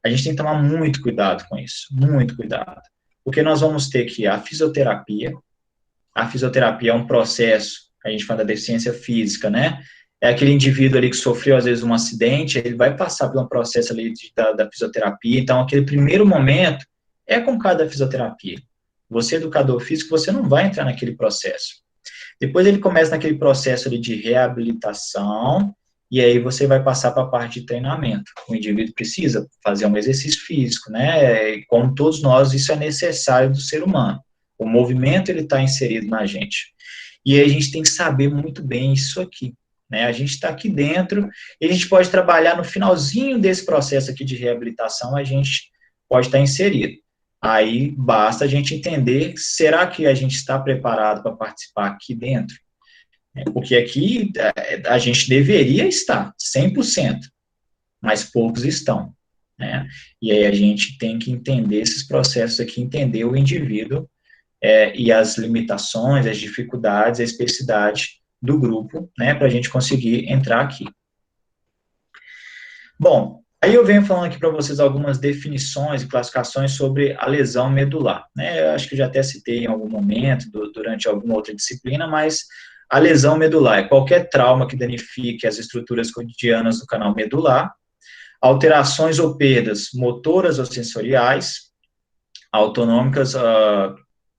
A gente tem que tomar muito cuidado com isso, muito cuidado. Porque nós vamos ter que a fisioterapia é um processo, a gente fala da deficiência física, né? É aquele indivíduo ali que sofreu, às vezes, um acidente, ele vai passar por um processo ali da fisioterapia, então, aquele primeiro momento é com cada fisioterapia. Você, educador físico, você não vai entrar naquele processo. Depois ele começa naquele processo ali de reabilitação, e aí você vai passar para a parte de treinamento. O indivíduo precisa fazer um exercício físico, né? E como todos nós, isso é necessário do ser humano. O movimento, ele está inserido na gente. E aí a gente tem que saber muito bem isso aqui, né? A gente está aqui dentro, e a gente pode trabalhar no finalzinho desse processo aqui de reabilitação, a gente pode estar inserido. Aí basta a gente entender, será que a gente está preparado para participar aqui dentro? Porque aqui a gente deveria estar 100%, mas poucos estão. Né? E aí a gente tem que entender esses processos aqui, entender o indivíduo e as limitações, as dificuldades, a especificidade do grupo, né, para a gente conseguir entrar aqui. Bom, aí eu venho falando aqui para vocês algumas definições e classificações sobre a lesão medular. Né? Eu acho que eu já até citei em algum momento, durante alguma outra disciplina, mas a lesão medular é qualquer trauma que danifique as estruturas cotidianas do canal medular, alterações ou perdas motoras ou sensoriais, autonômicas,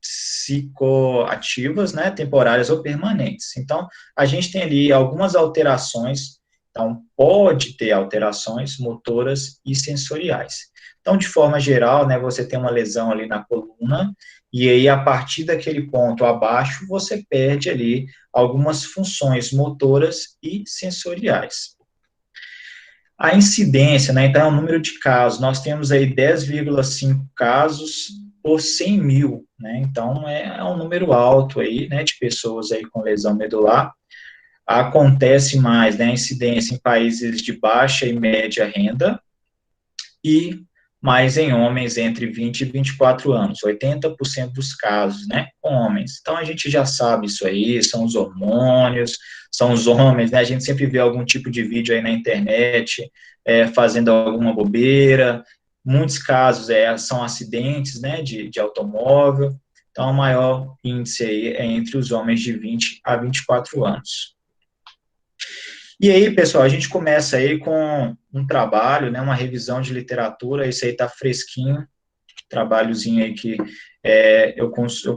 psicoativas, né, temporárias ou permanentes. Então, a gente tem ali algumas alterações, então, pode ter alterações motoras e sensoriais. Então, de forma geral, né, você tem uma lesão ali na coluna, e aí, a partir daquele ponto abaixo, você perde ali algumas funções motoras e sensoriais. A incidência, né, então, é o número de casos. Nós temos aí 10,5 casos por 100 mil, né, então, é um número alto aí, né, de pessoas aí com lesão medular. Acontece mais, né, a incidência em países de baixa e média renda, e mais em homens entre 20 e 24 anos, 80% dos casos, né, com homens. Então, a gente já sabe isso aí, são os hormônios, são os homens, né, a gente sempre vê algum tipo de vídeo aí na internet, fazendo alguma bobeira, muitos casos são acidentes, né, de automóvel, então, o maior índice aí é entre os homens de 20 a 24 anos. E aí, pessoal, a gente começa aí com um trabalho, né, uma revisão de literatura, esse aí tá fresquinho, trabalhozinho aí que eu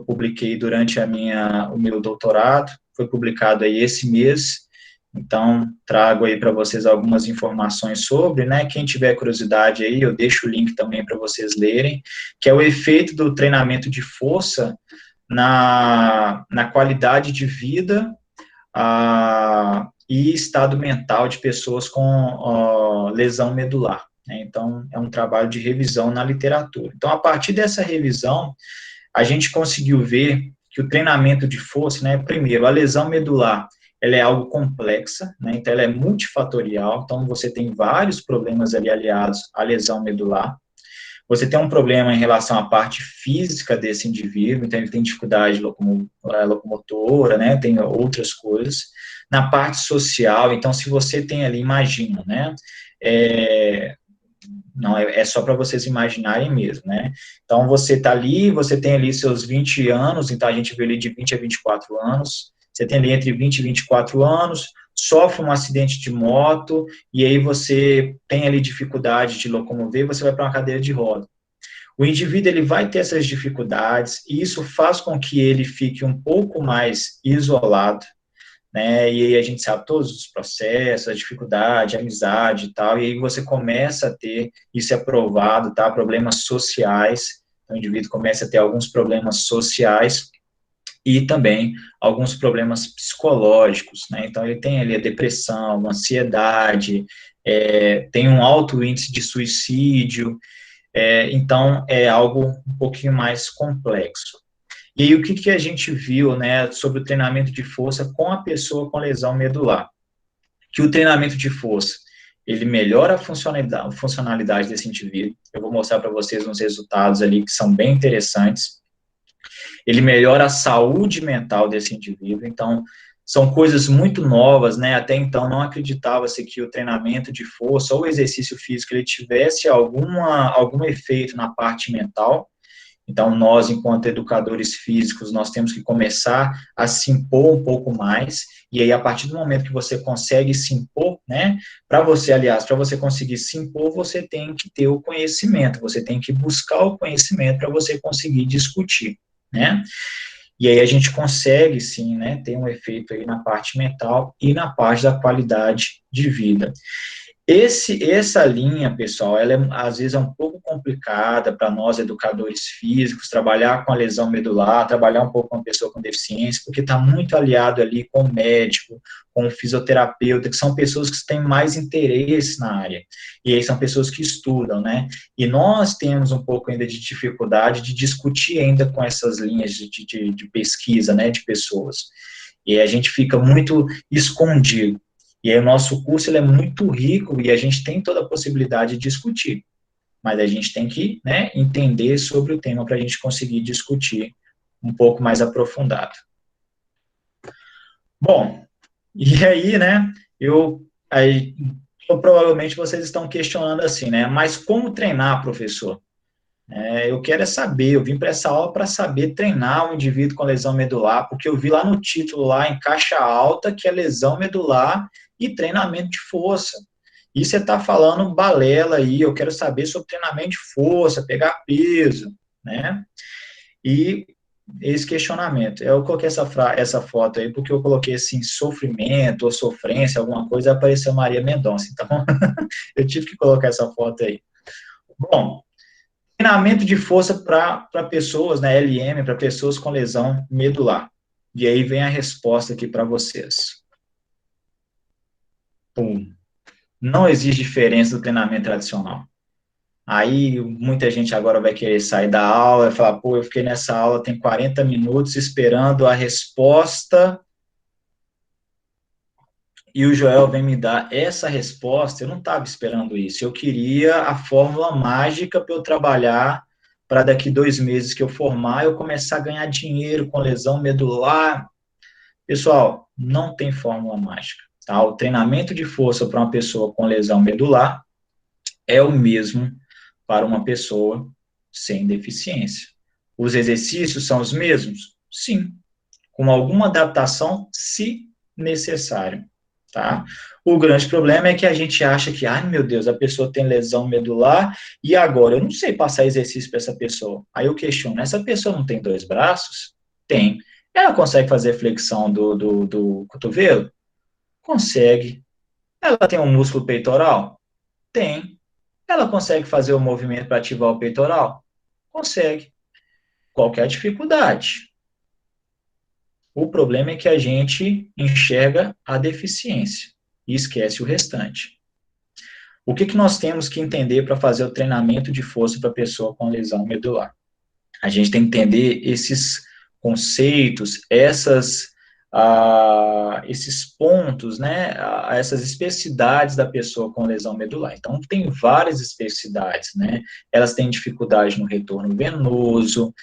publiquei durante o meu doutorado, foi publicado aí esse mês, então trago aí para vocês algumas informações sobre, né, quem tiver curiosidade aí, eu deixo o link também para vocês lerem, que é o efeito do treinamento de força na qualidade de vida, e estado mental de pessoas com lesão medular, né? Então, é um trabalho de revisão na literatura. Então, a partir dessa revisão, a gente conseguiu ver que o treinamento de força, né, primeiro, a lesão medular, ela é algo complexa, né, então ela é multifatorial, então você tem vários problemas ali aliados à lesão medular. Você tem um problema em relação à parte física desse indivíduo, então ele tem dificuldade locomotora, né, tem outras coisas. Na parte social, então, se você tem ali, imagina, né, não, é só para vocês imaginarem mesmo, né, então você está ali, você tem ali seus 20 anos, então a gente vê ali de 20 a 24 anos, você tem ali entre 20 e 24 anos, sofre um acidente de moto, e aí você tem ali dificuldade de locomover, você vai para uma cadeira de roda. O indivíduo, ele vai ter essas dificuldades, e isso faz com que ele fique um pouco mais isolado, né, e aí a gente sabe todos os processos, a dificuldade, a amizade e tal, e aí você começa a ter, isso é provado, tá, problemas sociais, então o indivíduo começa a ter alguns problemas sociais, e também alguns problemas psicológicos, né, então ele tem ali a depressão, ansiedade, tem um alto índice de suicídio, então é algo um pouquinho mais complexo. E aí, o que a gente viu, né, sobre o treinamento de força com a pessoa com lesão medular? Que o treinamento de força, ele melhora a funcionalidade desse indivíduo, eu vou mostrar para vocês uns resultados ali que são bem interessantes, ele melhora a saúde mental desse indivíduo, então, são coisas muito novas, né, até então não acreditava-se que o treinamento de força ou exercício físico, ele tivesse algum efeito na parte mental. Então, nós, enquanto educadores físicos, nós temos que começar a se impor um pouco mais, e aí, a partir do momento que você consegue se impor, né, para você conseguir se impor, você tem que ter o conhecimento, você tem que buscar o conhecimento para você conseguir discutir, né, e aí a gente consegue, sim, né, ter um efeito aí na parte mental e na parte da qualidade de vida. Essa linha, pessoal, ela às vezes é um pouco complicada para nós, educadores físicos, trabalhar com a lesão medular, trabalhar um pouco com a pessoa com deficiência, porque está muito aliado ali com o médico, com o fisioterapeuta, que são pessoas que têm mais interesse na área, e aí são pessoas que estudam, né, e nós temos um pouco ainda de dificuldade de discutir ainda com essas linhas de pesquisa, né, de pessoas, e a gente fica muito escondido. E aí o nosso curso, ele é muito rico e a gente tem toda a possibilidade de discutir, mas a gente tem que, né, entender sobre o tema para a gente conseguir discutir um pouco mais aprofundado. Bom, e aí, né, provavelmente vocês estão questionando assim, né, mas como treinar, professor? Eu quero saber, eu vim para essa aula para saber treinar um indivíduo com lesão medular, porque eu vi lá no título, lá em caixa alta, que é lesão medular e treinamento de força. E você está falando balela aí, eu quero saber sobre treinamento de força, pegar peso, né? E esse questionamento. Eu coloquei essa foto aí porque eu coloquei assim, sofrimento ou sofrência, alguma coisa, apareceu Maria Mendonça. Então, eu tive que colocar essa foto aí. Bom, treinamento de força para pessoas, né, LM, para pessoas com lesão medular. E aí vem a resposta aqui para vocês. Pum. Não existe diferença do treinamento tradicional. Aí muita gente agora vai querer sair da aula e falar, pô, eu fiquei nessa aula, tem 40 minutos esperando a resposta e o Joel vem me dar essa resposta. Eu não estava esperando isso, eu queria a fórmula mágica para eu trabalhar, para daqui 2 meses que eu formar, eu começar a ganhar dinheiro com lesão medular. Pessoal, não tem fórmula mágica, tá? O treinamento de força para uma pessoa com lesão medular é o mesmo para uma pessoa sem deficiência. Os exercícios são os mesmos? Sim, com alguma adaptação, se necessário, tá? O grande problema é que a gente acha que, ai meu Deus, a pessoa tem lesão medular e agora eu não sei passar exercício para essa pessoa. Aí eu questiono, essa pessoa não tem 2 braços? Tem. Ela consegue fazer flexão do cotovelo? Consegue. Ela tem um músculo peitoral? Tem. Ela consegue fazer o movimento para ativar o peitoral? Consegue. Qual que é a dificuldade? O problema é que a gente enxerga a deficiência e esquece o restante. O que nós temos que entender para fazer o treinamento de força para a pessoa com lesão medular? A gente tem que entender esses conceitos, esses pontos, né, essas especificidades da pessoa com lesão medular. Então, tem várias especificidades, né, elas têm dificuldade no retorno venoso,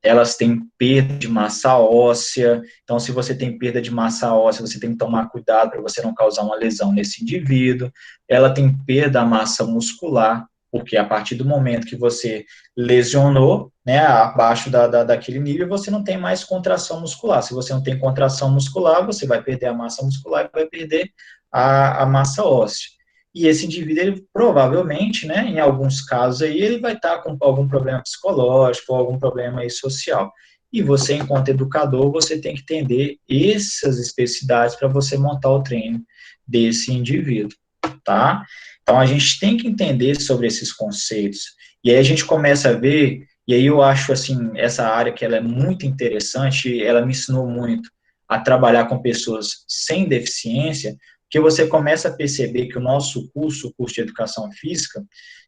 elas têm perda de massa óssea. Então, se você tem perda de massa óssea, você tem que tomar cuidado para você não causar uma lesão nesse indivíduo. Ela tem perda da massa muscular, porque a partir do momento que você lesionou, né, abaixo daquele nível, você não tem mais contração muscular. Se você não tem contração muscular, você vai perder a massa muscular e vai perder a massa óssea. E esse indivíduo, ele provavelmente, né, em alguns casos aí, ele vai estar com algum problema psicológico, algum problema aí social. E você, enquanto educador, você tem que entender essas especificidades para você montar o treino desse indivíduo, tá? Então, a gente tem que entender sobre esses conceitos. E aí a gente começa a ver, e aí eu acho, assim, essa área que ela é muito interessante, ela me ensinou muito a trabalhar com pessoas sem deficiência, porque você começa a perceber que o nosso curso, o curso de Educação Física,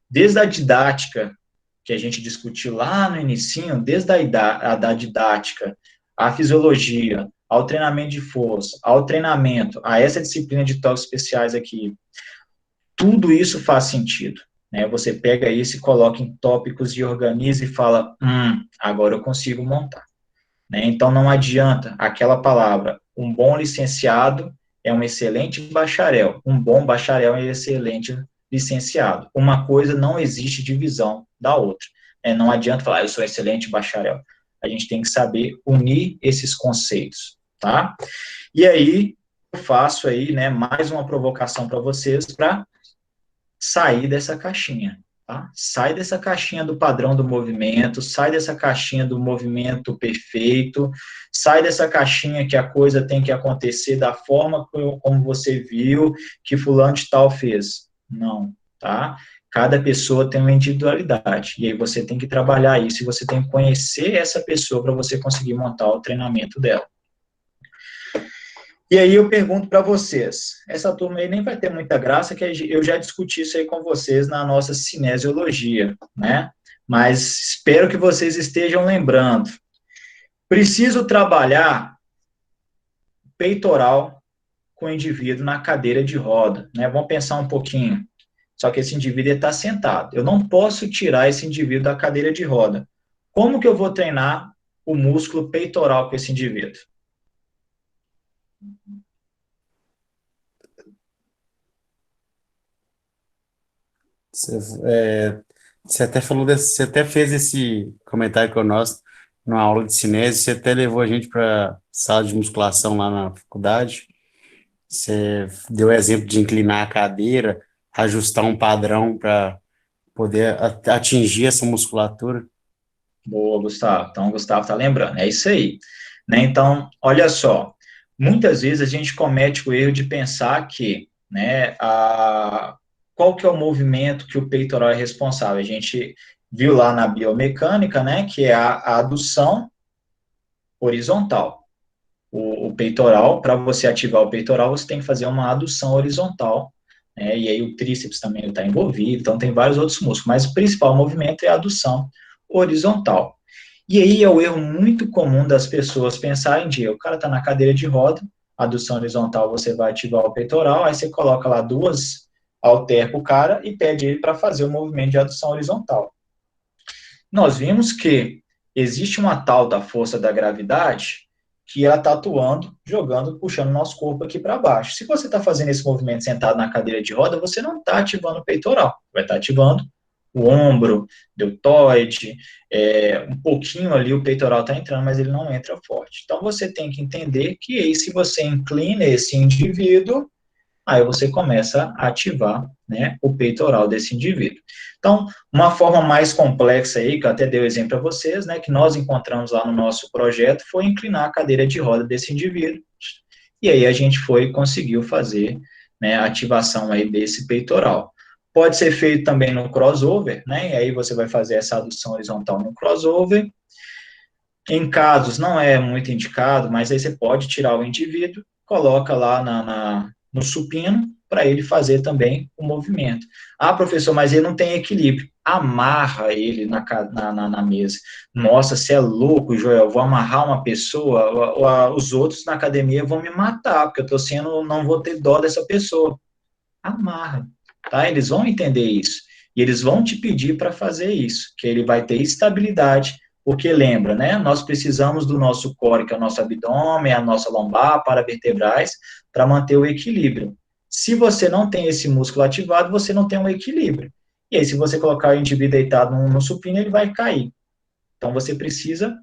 desde a didática, que a gente discutiu lá no inicinho, desde a da didática, a fisiologia, ao treinamento de força, ao treinamento, a essa disciplina de toques especiais aqui, tudo isso faz sentido, né? Você pega isso e coloca em tópicos e organiza e fala, agora eu consigo montar, né? Então, não adianta aquela palavra, um bom licenciado é um excelente bacharel, um bom bacharel é um excelente licenciado. Uma coisa não existe divisão da outra, né? Não adianta falar, eu sou excelente bacharel. A gente tem que saber unir esses conceitos, tá? E aí, eu faço aí, né, mais uma provocação para vocês para sair dessa caixinha, tá? Sai dessa caixinha do padrão do movimento, sai dessa caixinha do movimento perfeito, sai dessa caixinha que a coisa tem que acontecer da forma como você viu que fulano de tal fez. Não, tá? Cada pessoa tem uma individualidade, e aí você tem que trabalhar isso, e você tem que conhecer essa pessoa para você conseguir montar o treinamento dela. E aí eu pergunto para vocês, essa turma aí nem vai ter muita graça, que eu já discuti isso aí com vocês na nossa cinesiologia, né? Mas espero que vocês estejam lembrando. Preciso trabalhar peitoral com o indivíduo na cadeira de roda, né? Vamos pensar um pouquinho. Só que esse indivíduo está sentado. Eu não posso tirar esse indivíduo da cadeira de roda. Como que eu vou treinar o músculo peitoral com esse indivíduo? Você até falou você até fez esse comentário conosco numa aula de cinese, você até levou a gente para sala de musculação lá na faculdade. Você deu o exemplo de inclinar a cadeira, ajustar um padrão para poder atingir essa musculatura. Boa, Gustavo. Então, o Gustavo está lembrando. É isso aí. Né? Então, olha só. Muitas vezes a gente comete o erro de pensar que, né, qual que é o movimento que o peitoral é responsável? A gente viu lá na biomecânica, né, que é a adução horizontal. O peitoral, para você ativar o peitoral, você tem que fazer uma adução horizontal, né, e aí o tríceps também está envolvido, então tem vários outros músculos, mas o principal movimento é a adução horizontal. E aí é o erro muito comum das pessoas pensarem de, o cara está na cadeira de roda, adução horizontal, você vai ativar o peitoral, aí você coloca lá 2 halteres para o cara e pede ele para fazer o movimento de adução horizontal. Nós vimos que existe uma tal da força da gravidade que ela está atuando, jogando, puxando o nosso corpo aqui para baixo. Se você está fazendo esse movimento sentado na cadeira de roda, você não está ativando o peitoral, vai estar ativando o ombro, deltoide, um pouquinho ali o peitoral está entrando, mas ele não entra forte. Então, você tem que entender que aí, se você inclina esse indivíduo, aí você começa a ativar, né, o peitoral desse indivíduo. Então, uma forma mais complexa aí, que eu até dei o exemplo para vocês, né, que nós encontramos lá no nosso projeto, foi inclinar a cadeira de roda desse indivíduo, e aí a gente foi e conseguiu fazer, né, a ativação aí desse peitoral. Pode ser feito também no crossover, né, e aí você vai fazer essa adução horizontal no crossover. Em casos, não é muito indicado, mas aí você pode tirar o indivíduo, coloca lá no supino, para ele fazer também o movimento. Ah, professor, mas ele não tem equilíbrio. Amarra ele na mesa. Nossa, você é louco, Joel, vou amarrar uma pessoa, os outros na academia vão me matar, porque não vou ter dó dessa pessoa. Amarra, tá? Eles vão entender isso. E eles vão te pedir para fazer isso, que ele vai ter estabilidade, porque lembra, né? Nós precisamos do nosso core, que é o nosso abdômen, a nossa lombar, paravertebrais, para manter o equilíbrio. Se você não tem esse músculo ativado, você não tem um equilíbrio. E aí, se você colocar o indivíduo deitado no supino, ele vai cair. Então, você precisa,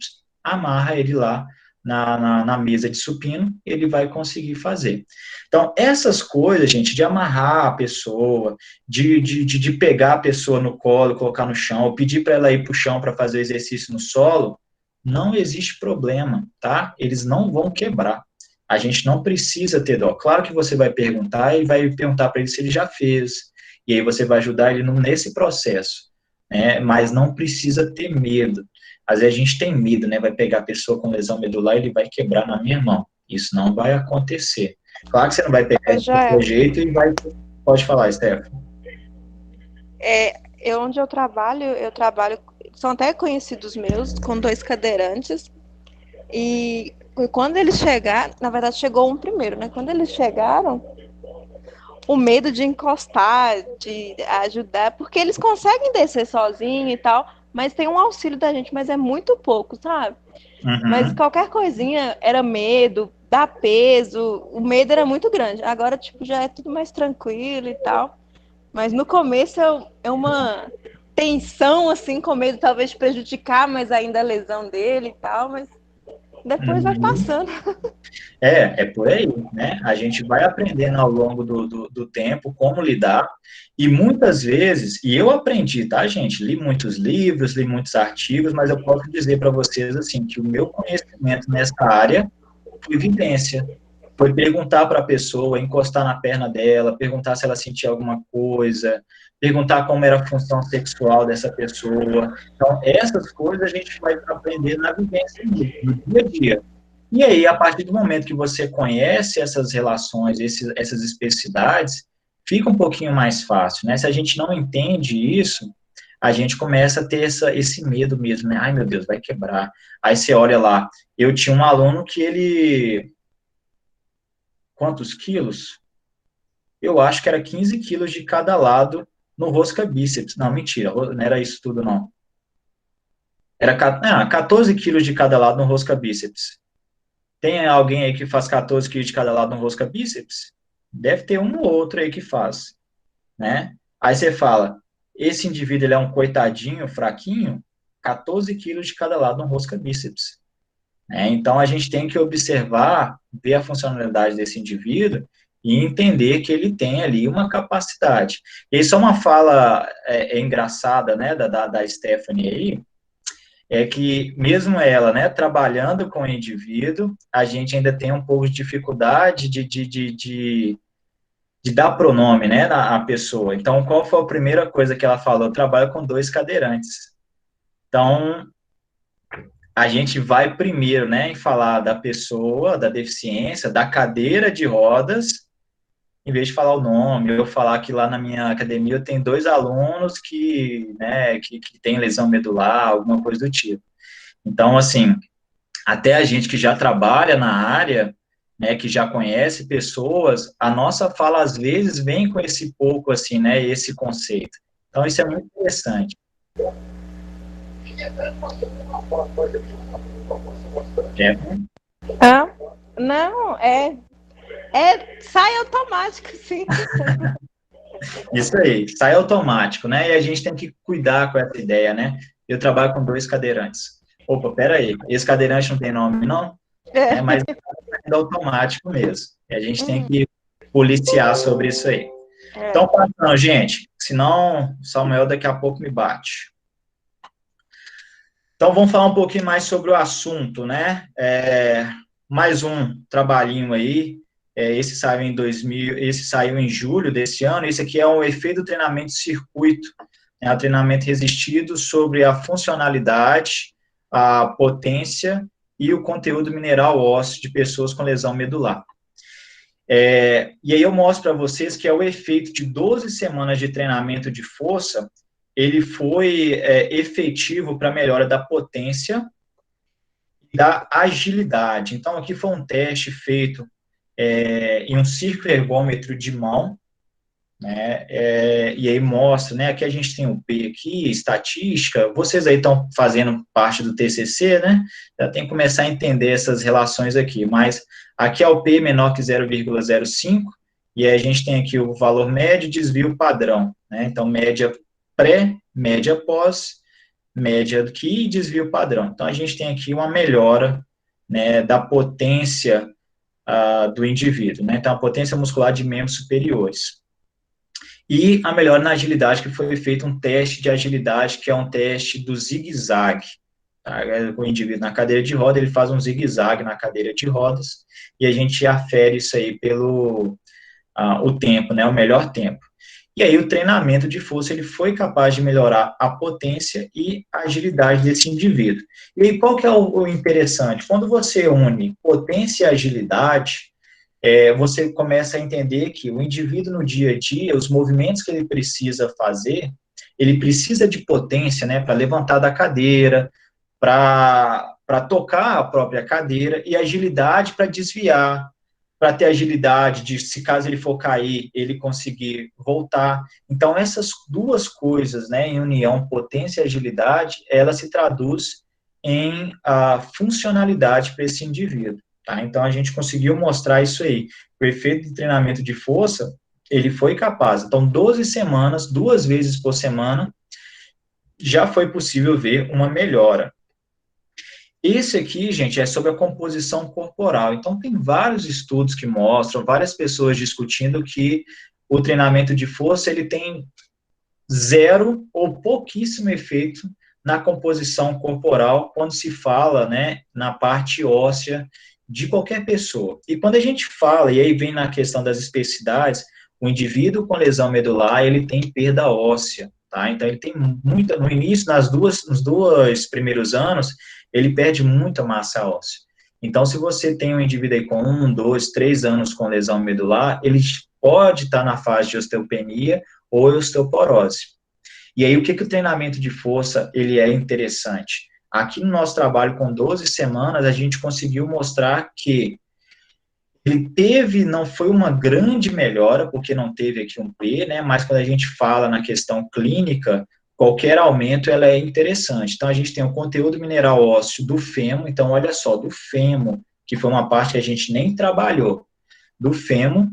amarra ele lá na mesa de supino, ele vai conseguir fazer. Então, essas coisas, gente, de amarrar a pessoa, de pegar a pessoa no colo, colocar no chão, ou pedir para ela ir para o chão para fazer exercício no solo, não existe problema, tá? Eles não vão quebrar. A gente não precisa ter dó. Claro que você vai perguntar e vai perguntar para ele se ele já fez, e aí você vai ajudar ele nesse processo, né? Mas não precisa ter medo. Às vezes a gente tem medo, né? Vai pegar a pessoa com lesão medular e ele vai quebrar na minha mão. Isso não vai acontecer. Claro que você não vai pegar de qualquer jeito e vai... Pode falar, Steph. Onde eu trabalho, são até conhecidos meus, com 2 cadeirantes, e quando eles chegaram, na verdade chegou um primeiro, né? Quando eles chegaram, o medo de encostar, de ajudar, porque eles conseguem descer sozinhos e tal, mas tem um auxílio da gente, mas é muito pouco, sabe? Uhum. Mas qualquer coisinha era medo, dá peso, o medo era muito grande. Agora, tipo, já é tudo mais tranquilo e tal. Mas no começo é uma tensão, assim, com medo talvez de prejudicar, mas ainda a lesão dele e tal, mas depois vai passando. É por aí, né? A gente vai aprendendo ao longo do tempo como lidar, e muitas vezes, e eu aprendi, tá, gente? Li muitos livros, li muitos artigos, mas eu posso dizer para vocês, assim, que o meu conhecimento nessa área foi vivência. Foi perguntar para a pessoa, encostar na perna dela, perguntar se ela sentia alguma coisa, perguntar como era a função sexual dessa pessoa. Então, essas coisas a gente vai aprender na vivência, no dia a dia. E aí, a partir do momento que você conhece essas relações, essas especificidades, fica um pouquinho mais fácil, né? Se a gente não entende isso, a gente começa a ter esse medo mesmo, né? Ai, meu Deus, vai quebrar. Aí você olha lá, eu tinha um aluno que ele... Quantos quilos? Eu acho que era 15 quilos de cada lado no rosca bíceps. Não, mentira, não era isso tudo, não. Era 14 quilos de cada lado no rosca bíceps. Tem alguém aí que faz 14 quilos de cada lado no rosca bíceps? Deve ter um ou outro aí que faz, né? Aí você fala, esse indivíduo ele é um coitadinho, fraquinho, 14 quilos de cada lado no rosca bíceps. Então, a gente tem que observar, ver a funcionalidade desse indivíduo e entender que ele tem ali uma capacidade. E só uma fala engraçada, né, da Stephanie aí, é que mesmo ela, né, trabalhando com o indivíduo, a gente ainda tem um pouco de dificuldade de dar pronome, né, à pessoa. Então, qual foi a primeira coisa que ela falou? Eu trabalho com 2 cadeirantes. Então, a gente vai primeiro, né, em falar da pessoa, da deficiência, da cadeira de rodas, em vez de falar o nome, eu falar que lá na minha academia eu tenho 2 alunos que, né, que têm lesão medular, alguma coisa do tipo. Então, assim, até a gente que já trabalha na área, né, que já conhece pessoas, a nossa fala, às vezes, vem com esse pouco, assim, né, esse conceito. Então, isso é muito interessante. Ah, não, sai automático, sim. Isso aí, sai automático, né? E a gente tem que cuidar com essa ideia, né? Eu trabalho com 2 cadeirantes. Opa, peraí, esse cadeirante não tem nome, não? Mas é automático mesmo. E a gente tem que policiar sobre isso aí. Então, passando, gente, senão o Samuel daqui a pouco me bate. Então, vamos falar um pouquinho mais sobre o assunto, né? Mais um trabalhinho aí. Esse saiu em julho desse ano. Esse aqui é o efeito do treinamento circuito, né? O treinamento resistido sobre a funcionalidade, a potência e o conteúdo mineral ósseo de pessoas com lesão medular. E aí eu mostro para vocês que é o efeito de 12 semanas de treinamento de força, ele foi efetivo para a melhora da potência e da agilidade. Então, aqui foi um teste feito em um círculo ergômetro de mão, né, e aí mostra, né, aqui a gente tem o P aqui, estatística, vocês aí estão fazendo parte do TCC, né, já tem que começar a entender essas relações aqui, mas aqui é o P menor que 0,05, e aí a gente tem aqui o valor médio, desvio padrão, né, então média pré, média pós, média aqui e desvio padrão. Então a gente tem aqui uma melhora, né, da potência do indivíduo, né, então a potência muscular de membros superiores. E a melhora na agilidade, que foi feito um teste de agilidade, que é um teste do zigue-zague. Tá? O indivíduo na cadeira de roda, ele faz um zigue-zague na cadeira de rodas, e a gente afere isso aí pelo o tempo, né, o melhor tempo. E aí o treinamento de força, ele foi capaz de melhorar a potência e a agilidade desse indivíduo. E aí qual que é o interessante? Quando você une potência e agilidade, você começa a entender que o indivíduo no dia a dia, os movimentos que ele precisa fazer, ele precisa de potência, né, para levantar da cadeira, para tocar a própria cadeira, e agilidade para desviar, para ter agilidade de, se caso ele for cair, ele conseguir voltar. Então, essas duas coisas, né, em união, potência e agilidade, ela se traduz em funcionalidade para esse indivíduo. Tá? Então, a gente conseguiu mostrar isso aí. O efeito de treinamento de força, ele foi capaz. Então, 12 semanas, 2 vezes por semana, já foi possível ver uma melhora. Esse aqui, gente, é sobre a composição corporal. Então, tem vários estudos que mostram, várias pessoas discutindo que o treinamento de força, ele tem 0 ou pouquíssimo efeito na composição corporal, quando se fala, né, na parte óssea de qualquer pessoa. E quando a gente fala, e aí vem na questão das especificidades, o indivíduo com lesão medular, ele tem perda óssea, tá? Então, ele tem muita, no início, nos dois primeiros anos, ele perde muita massa óssea. Então, se você tem um indivíduo aí com 1, 2, 3 anos com lesão medular, ele pode estar na fase de osteopenia ou osteoporose. E aí, o que o treinamento de força, ele é interessante? Aqui no nosso trabalho com 12 semanas, a gente conseguiu mostrar que ele teve, não foi uma grande melhora, porque não teve aqui um P, né, mas quando a gente fala na questão clínica, qualquer aumento, ela é interessante. Então, a gente tem o conteúdo mineral ósseo do fêmur, então, olha só, do fêmur, que foi uma parte que a gente nem trabalhou, do fêmur,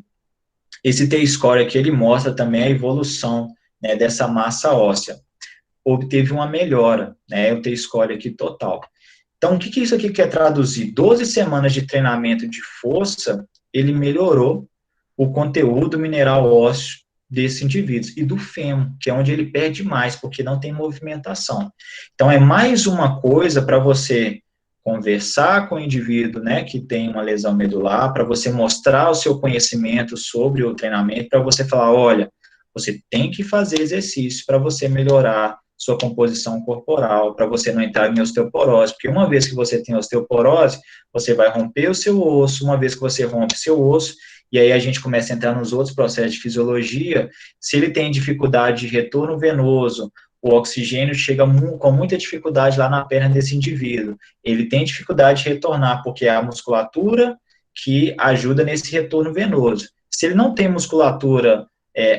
esse T-score aqui, ele mostra também a evolução, né, dessa massa óssea. Obteve uma melhora, né, o T-score aqui total. Então, o que isso aqui quer traduzir? 12 semanas de treinamento de força, ele melhorou o conteúdo mineral ósseo desses indivíduos, e do fêmur, que é onde ele perde mais, porque não tem movimentação. Então, é mais uma coisa para você conversar com o indivíduo, né, que tem uma lesão medular, para você mostrar o seu conhecimento sobre o treinamento, para você falar, olha, você tem que fazer exercício para você melhorar sua composição corporal, para você não entrar em osteoporose, porque uma vez que você tem osteoporose, você vai romper o seu osso, uma vez que você rompe o seu osso, e aí a gente começa a entrar nos outros processos de fisiologia, se ele tem dificuldade de retorno venoso, o oxigênio chega com muita dificuldade lá na perna desse indivíduo, ele tem dificuldade de retornar, porque é a musculatura que ajuda nesse retorno venoso. Se ele não tem musculatura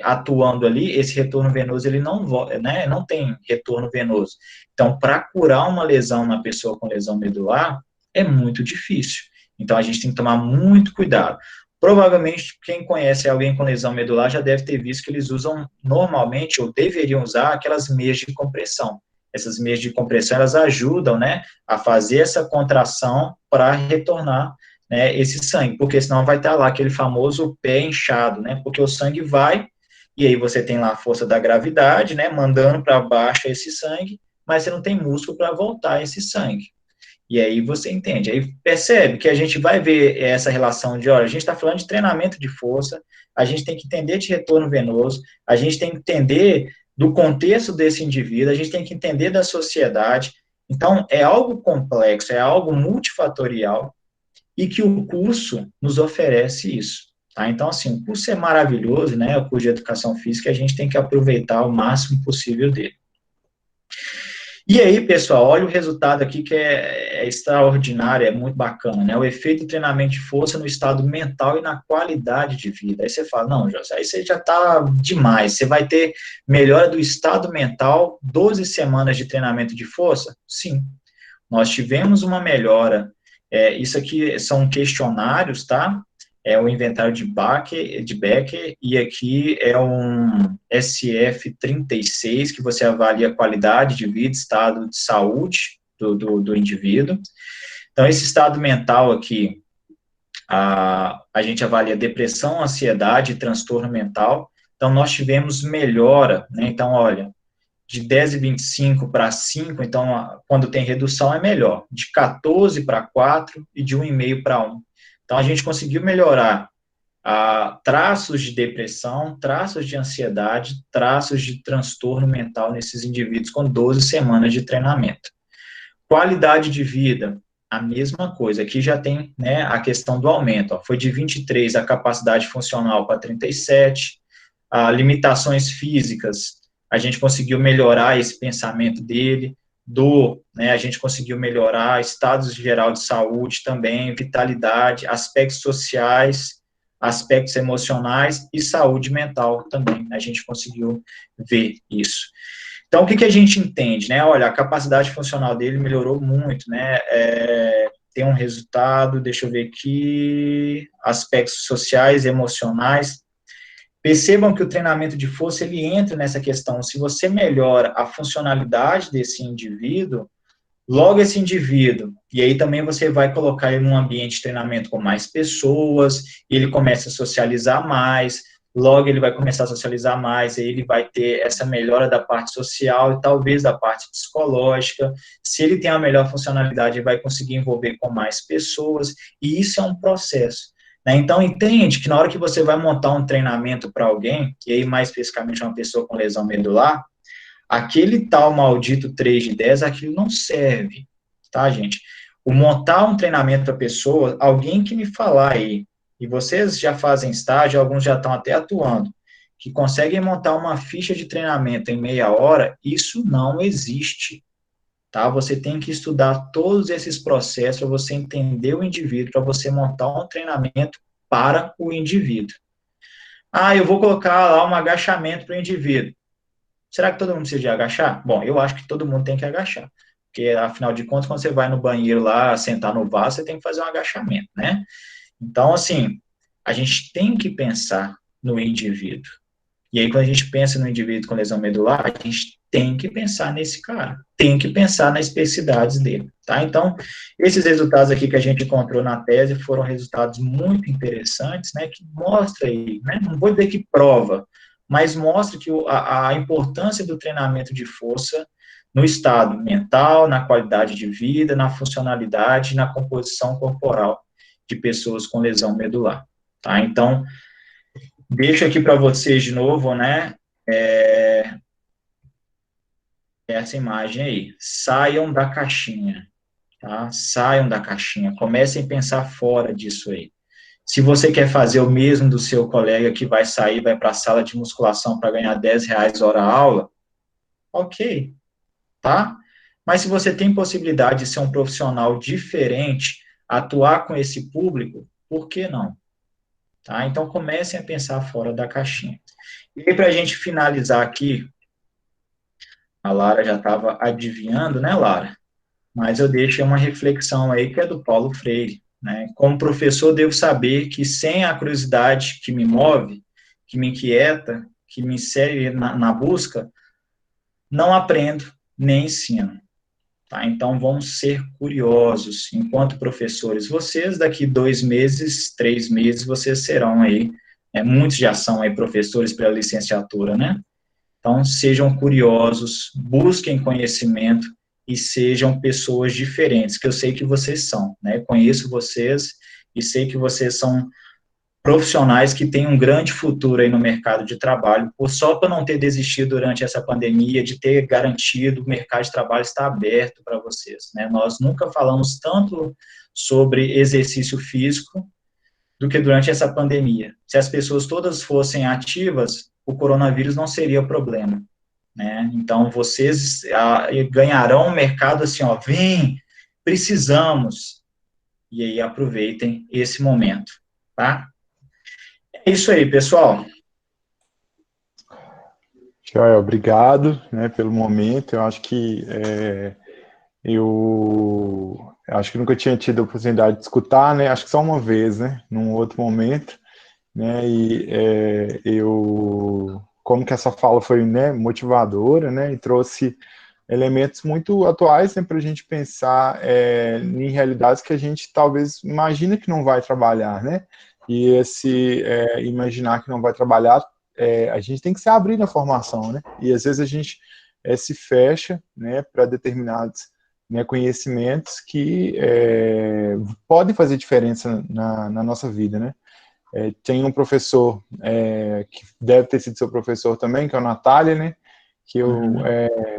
atuando ali, esse retorno venoso, ele não, né, não tem retorno venoso. Então, para curar uma lesão na pessoa com lesão medular, é muito difícil. Então, a gente tem que tomar muito cuidado. Provavelmente, quem conhece alguém com lesão medular já deve ter visto que eles usam normalmente, ou deveriam usar, aquelas meias de compressão. Essas meias de compressão, elas ajudam, né, a fazer essa contração para retornar, né, esse sangue, porque senão vai estar lá aquele famoso pé inchado, né, porque o sangue vai, e aí você tem lá a força da gravidade, né, mandando para baixo esse sangue, mas você não tem músculo para voltar esse sangue. E aí você entende, aí percebe que a gente vai ver essa relação de, olha, a gente está falando de treinamento de força, a gente tem que entender de retorno venoso, a gente tem que entender do contexto desse indivíduo, a gente tem que entender da sociedade. Então, é algo complexo, é algo multifatorial, e que o curso nos oferece isso. Tá? Então, assim, o curso é maravilhoso, né, o curso de Educação Física, a gente tem que aproveitar o máximo possível dele. E aí, pessoal, olha o resultado aqui que é extraordinário, é muito bacana, né? O efeito do treinamento de força no estado mental e na qualidade de vida. Aí você fala, não, José, aí você já está demais. Você vai ter melhora do estado mental, 12 semanas de treinamento de força? Sim. Nós tivemos uma melhora. Isso aqui são questionários, tá? É o inventário de Becker, e aqui é um SF-36, que você avalia a qualidade de vida, estado de saúde do indivíduo. Então, esse estado mental aqui, a gente avalia depressão, ansiedade e transtorno mental. Então, nós tivemos melhora, né? Então, olha, de 10,25 para 5, então, quando tem redução é melhor. De 14 para 4 e de 1,5 para 1. Então, a gente conseguiu melhorar traços de depressão, traços de ansiedade, traços de transtorno mental nesses indivíduos com 12 semanas de treinamento. Qualidade de vida, a mesma coisa. Aqui já tem, né, a questão do aumento. Ó, foi de 23 a capacidade funcional para 37. Limitações físicas, a gente conseguiu melhorar esse pensamento dele. Dor, né, a gente conseguiu melhorar, estados geral de saúde também, vitalidade, aspectos sociais, aspectos emocionais e saúde mental também, a gente conseguiu ver isso. Então, o que a gente entende, né, olha, a capacidade funcional dele melhorou muito, né, tem um resultado, deixa eu ver aqui, aspectos sociais, emocionais. Percebam que o treinamento de força, ele entra nessa questão, se você melhora a funcionalidade desse indivíduo, logo esse indivíduo, e aí também você vai colocar ele num ambiente de treinamento com mais pessoas, e ele começa a socializar mais, logo ele vai começar a socializar mais, aí ele vai ter essa melhora da parte social e talvez da parte psicológica. Se ele tem a melhor funcionalidade, ele vai conseguir envolver com mais pessoas, e isso é um processo. Então, entende que na hora que você vai montar um treinamento para alguém, e aí mais especificamente uma pessoa com lesão medular, aquele tal maldito 3 de 10, aquilo não serve, tá, gente? O montar um treinamento para a pessoa, alguém que me falar aí, e vocês já fazem estágio, alguns já estão até atuando, que conseguem montar uma ficha de treinamento em meia hora, isso não existe, tá? Você tem que estudar todos esses processos para você entender o indivíduo, para você montar um treinamento para o indivíduo. Eu vou colocar lá um agachamento para o indivíduo. Será que todo mundo precisa de agachar? Bom, eu acho que todo mundo tem que agachar, porque, afinal de contas, quando você vai no banheiro lá, sentar no vaso, você tem que fazer um agachamento, né? Então, assim, a gente tem que pensar no indivíduo. E aí, quando a gente pensa no indivíduo com lesão medular, a gente tem que pensar nesse cara, tem que pensar nas especificidades dele, tá? Então, esses resultados aqui que a gente encontrou na tese foram resultados muito interessantes, né, que mostra aí, né, não vou dizer que prova, mas mostra que a importância do treinamento de força no estado mental, na qualidade de vida, na funcionalidade, na composição corporal de pessoas com lesão medular, tá? Então, deixo aqui para vocês de novo, né, essa imagem aí. Saiam da caixinha, tá? Saiam da caixinha, comecem a pensar fora disso aí. Se você quer fazer o mesmo do seu colega que vai sair, vai para a sala de musculação para ganhar R$10 hora aula, ok, tá? Mas se você tem possibilidade de ser um profissional diferente, atuar com esse público, por que não? Tá? Então, comecem a pensar fora da caixinha. E para a gente finalizar aqui, a Lara já estava adivinhando, né, Lara? Mas eu deixo uma reflexão aí que é do Paulo Freire, né? Como professor, devo saber que sem a curiosidade que me move, que me inquieta, que me insere na busca, não aprendo nem ensino. Tá? Então, vamos ser curiosos enquanto professores. Vocês, daqui 2 meses, 3 meses, vocês serão aí, muitos já são aí professores pela licenciatura, né? Então, sejam curiosos, busquem conhecimento e sejam pessoas diferentes, que eu sei que vocês são, né? Conheço vocês e sei que vocês são profissionais que têm um grande futuro aí no mercado de trabalho, só para não ter desistido durante essa pandemia, de ter garantido o mercado de trabalho está aberto para vocês, né? Nós nunca falamos tanto sobre exercício físico do que durante essa pandemia. Se as pessoas todas fossem ativas, o coronavírus não seria problema, né? Então, vocês ganharão um mercado assim, ó, vem, precisamos, e aí aproveitem esse momento, tá? É isso aí, pessoal. Joel, obrigado, né, pelo momento. Eu acho que eu acho que nunca tinha tido a oportunidade de escutar, né? Acho que só uma vez, né? Num outro momento, né? E como que essa fala foi, né, motivadora, né? E trouxe elementos muito atuais, né, para a gente pensar em realidades que a gente talvez imagina que não vai trabalhar, né? E esse imaginar que não vai trabalhar, a gente tem que se abrir na formação, né? E às vezes a gente se fecha, né, para determinados, né, conhecimentos que podem fazer diferença na nossa vida, né? Tem um professor que deve ter sido seu professor também, que é o Natália, né? Que eu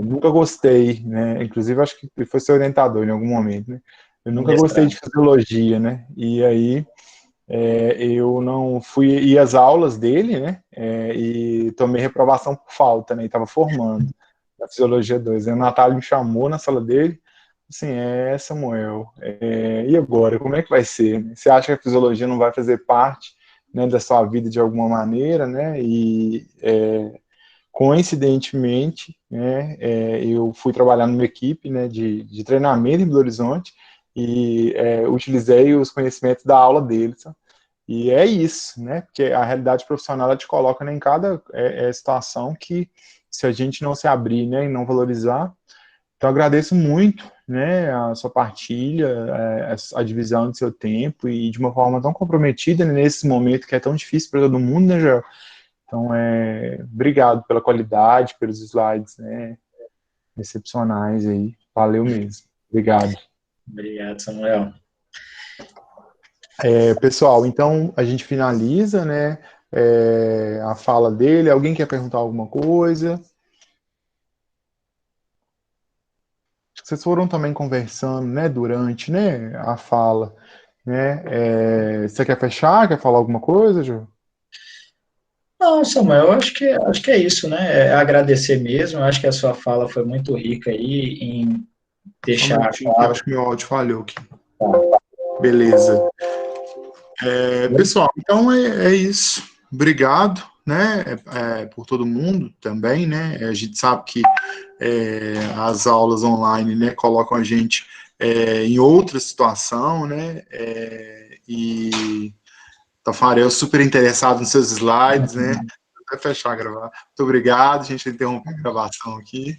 nunca gostei, né? Inclusive acho que foi seu orientador em algum momento, né? Eu nunca gostei de fisiologia, né? E aí eu não ia às aulas dele, né? E tomei reprovação por falta, né? E estava formando na Fisiologia 2. Aí o Natália me chamou na sala dele, assim, Samuel, e agora? Como é que vai ser? Você acha que a fisiologia não vai fazer parte, né, da sua vida de alguma maneira, né? E coincidentemente, né, eu fui trabalhar numa equipe, né, de treinamento em Belo Horizonte e utilizei os conhecimentos da aula dele, sabe? E é isso, né? Porque a realidade profissional ela te coloca, né, em cada situação que, se a gente não se abrir, né, e não valorizar. Então, agradeço muito, né, a sua partilha, a divisão do seu tempo e de uma forma tão comprometida, né, nesse momento que é tão difícil para todo mundo, né, Joel? Então, obrigado pela qualidade, pelos slides, né, excepcionais aí. Valeu mesmo. Obrigado. Obrigado, Samuel. Pessoal, então a gente finaliza, né, a fala dele. Alguém quer perguntar alguma coisa? Acho que vocês foram também conversando, né, durante, né, a fala, né? Você quer fechar? Quer falar alguma coisa, Ju? Não, Samuel, eu acho que é isso, né? É agradecer mesmo. Eu acho que a sua fala foi muito rica aí em deixar claro. Acho que meu áudio falhou aqui. Beleza. Pessoal, então é isso. Obrigado, né, por todo mundo também, né? A gente sabe que as aulas online, né, colocam a gente em outra situação, né? E Tafarel super interessado nos seus slides, né? Vou até fechar a gravar. Muito obrigado, a gente interrompeu a gravação aqui.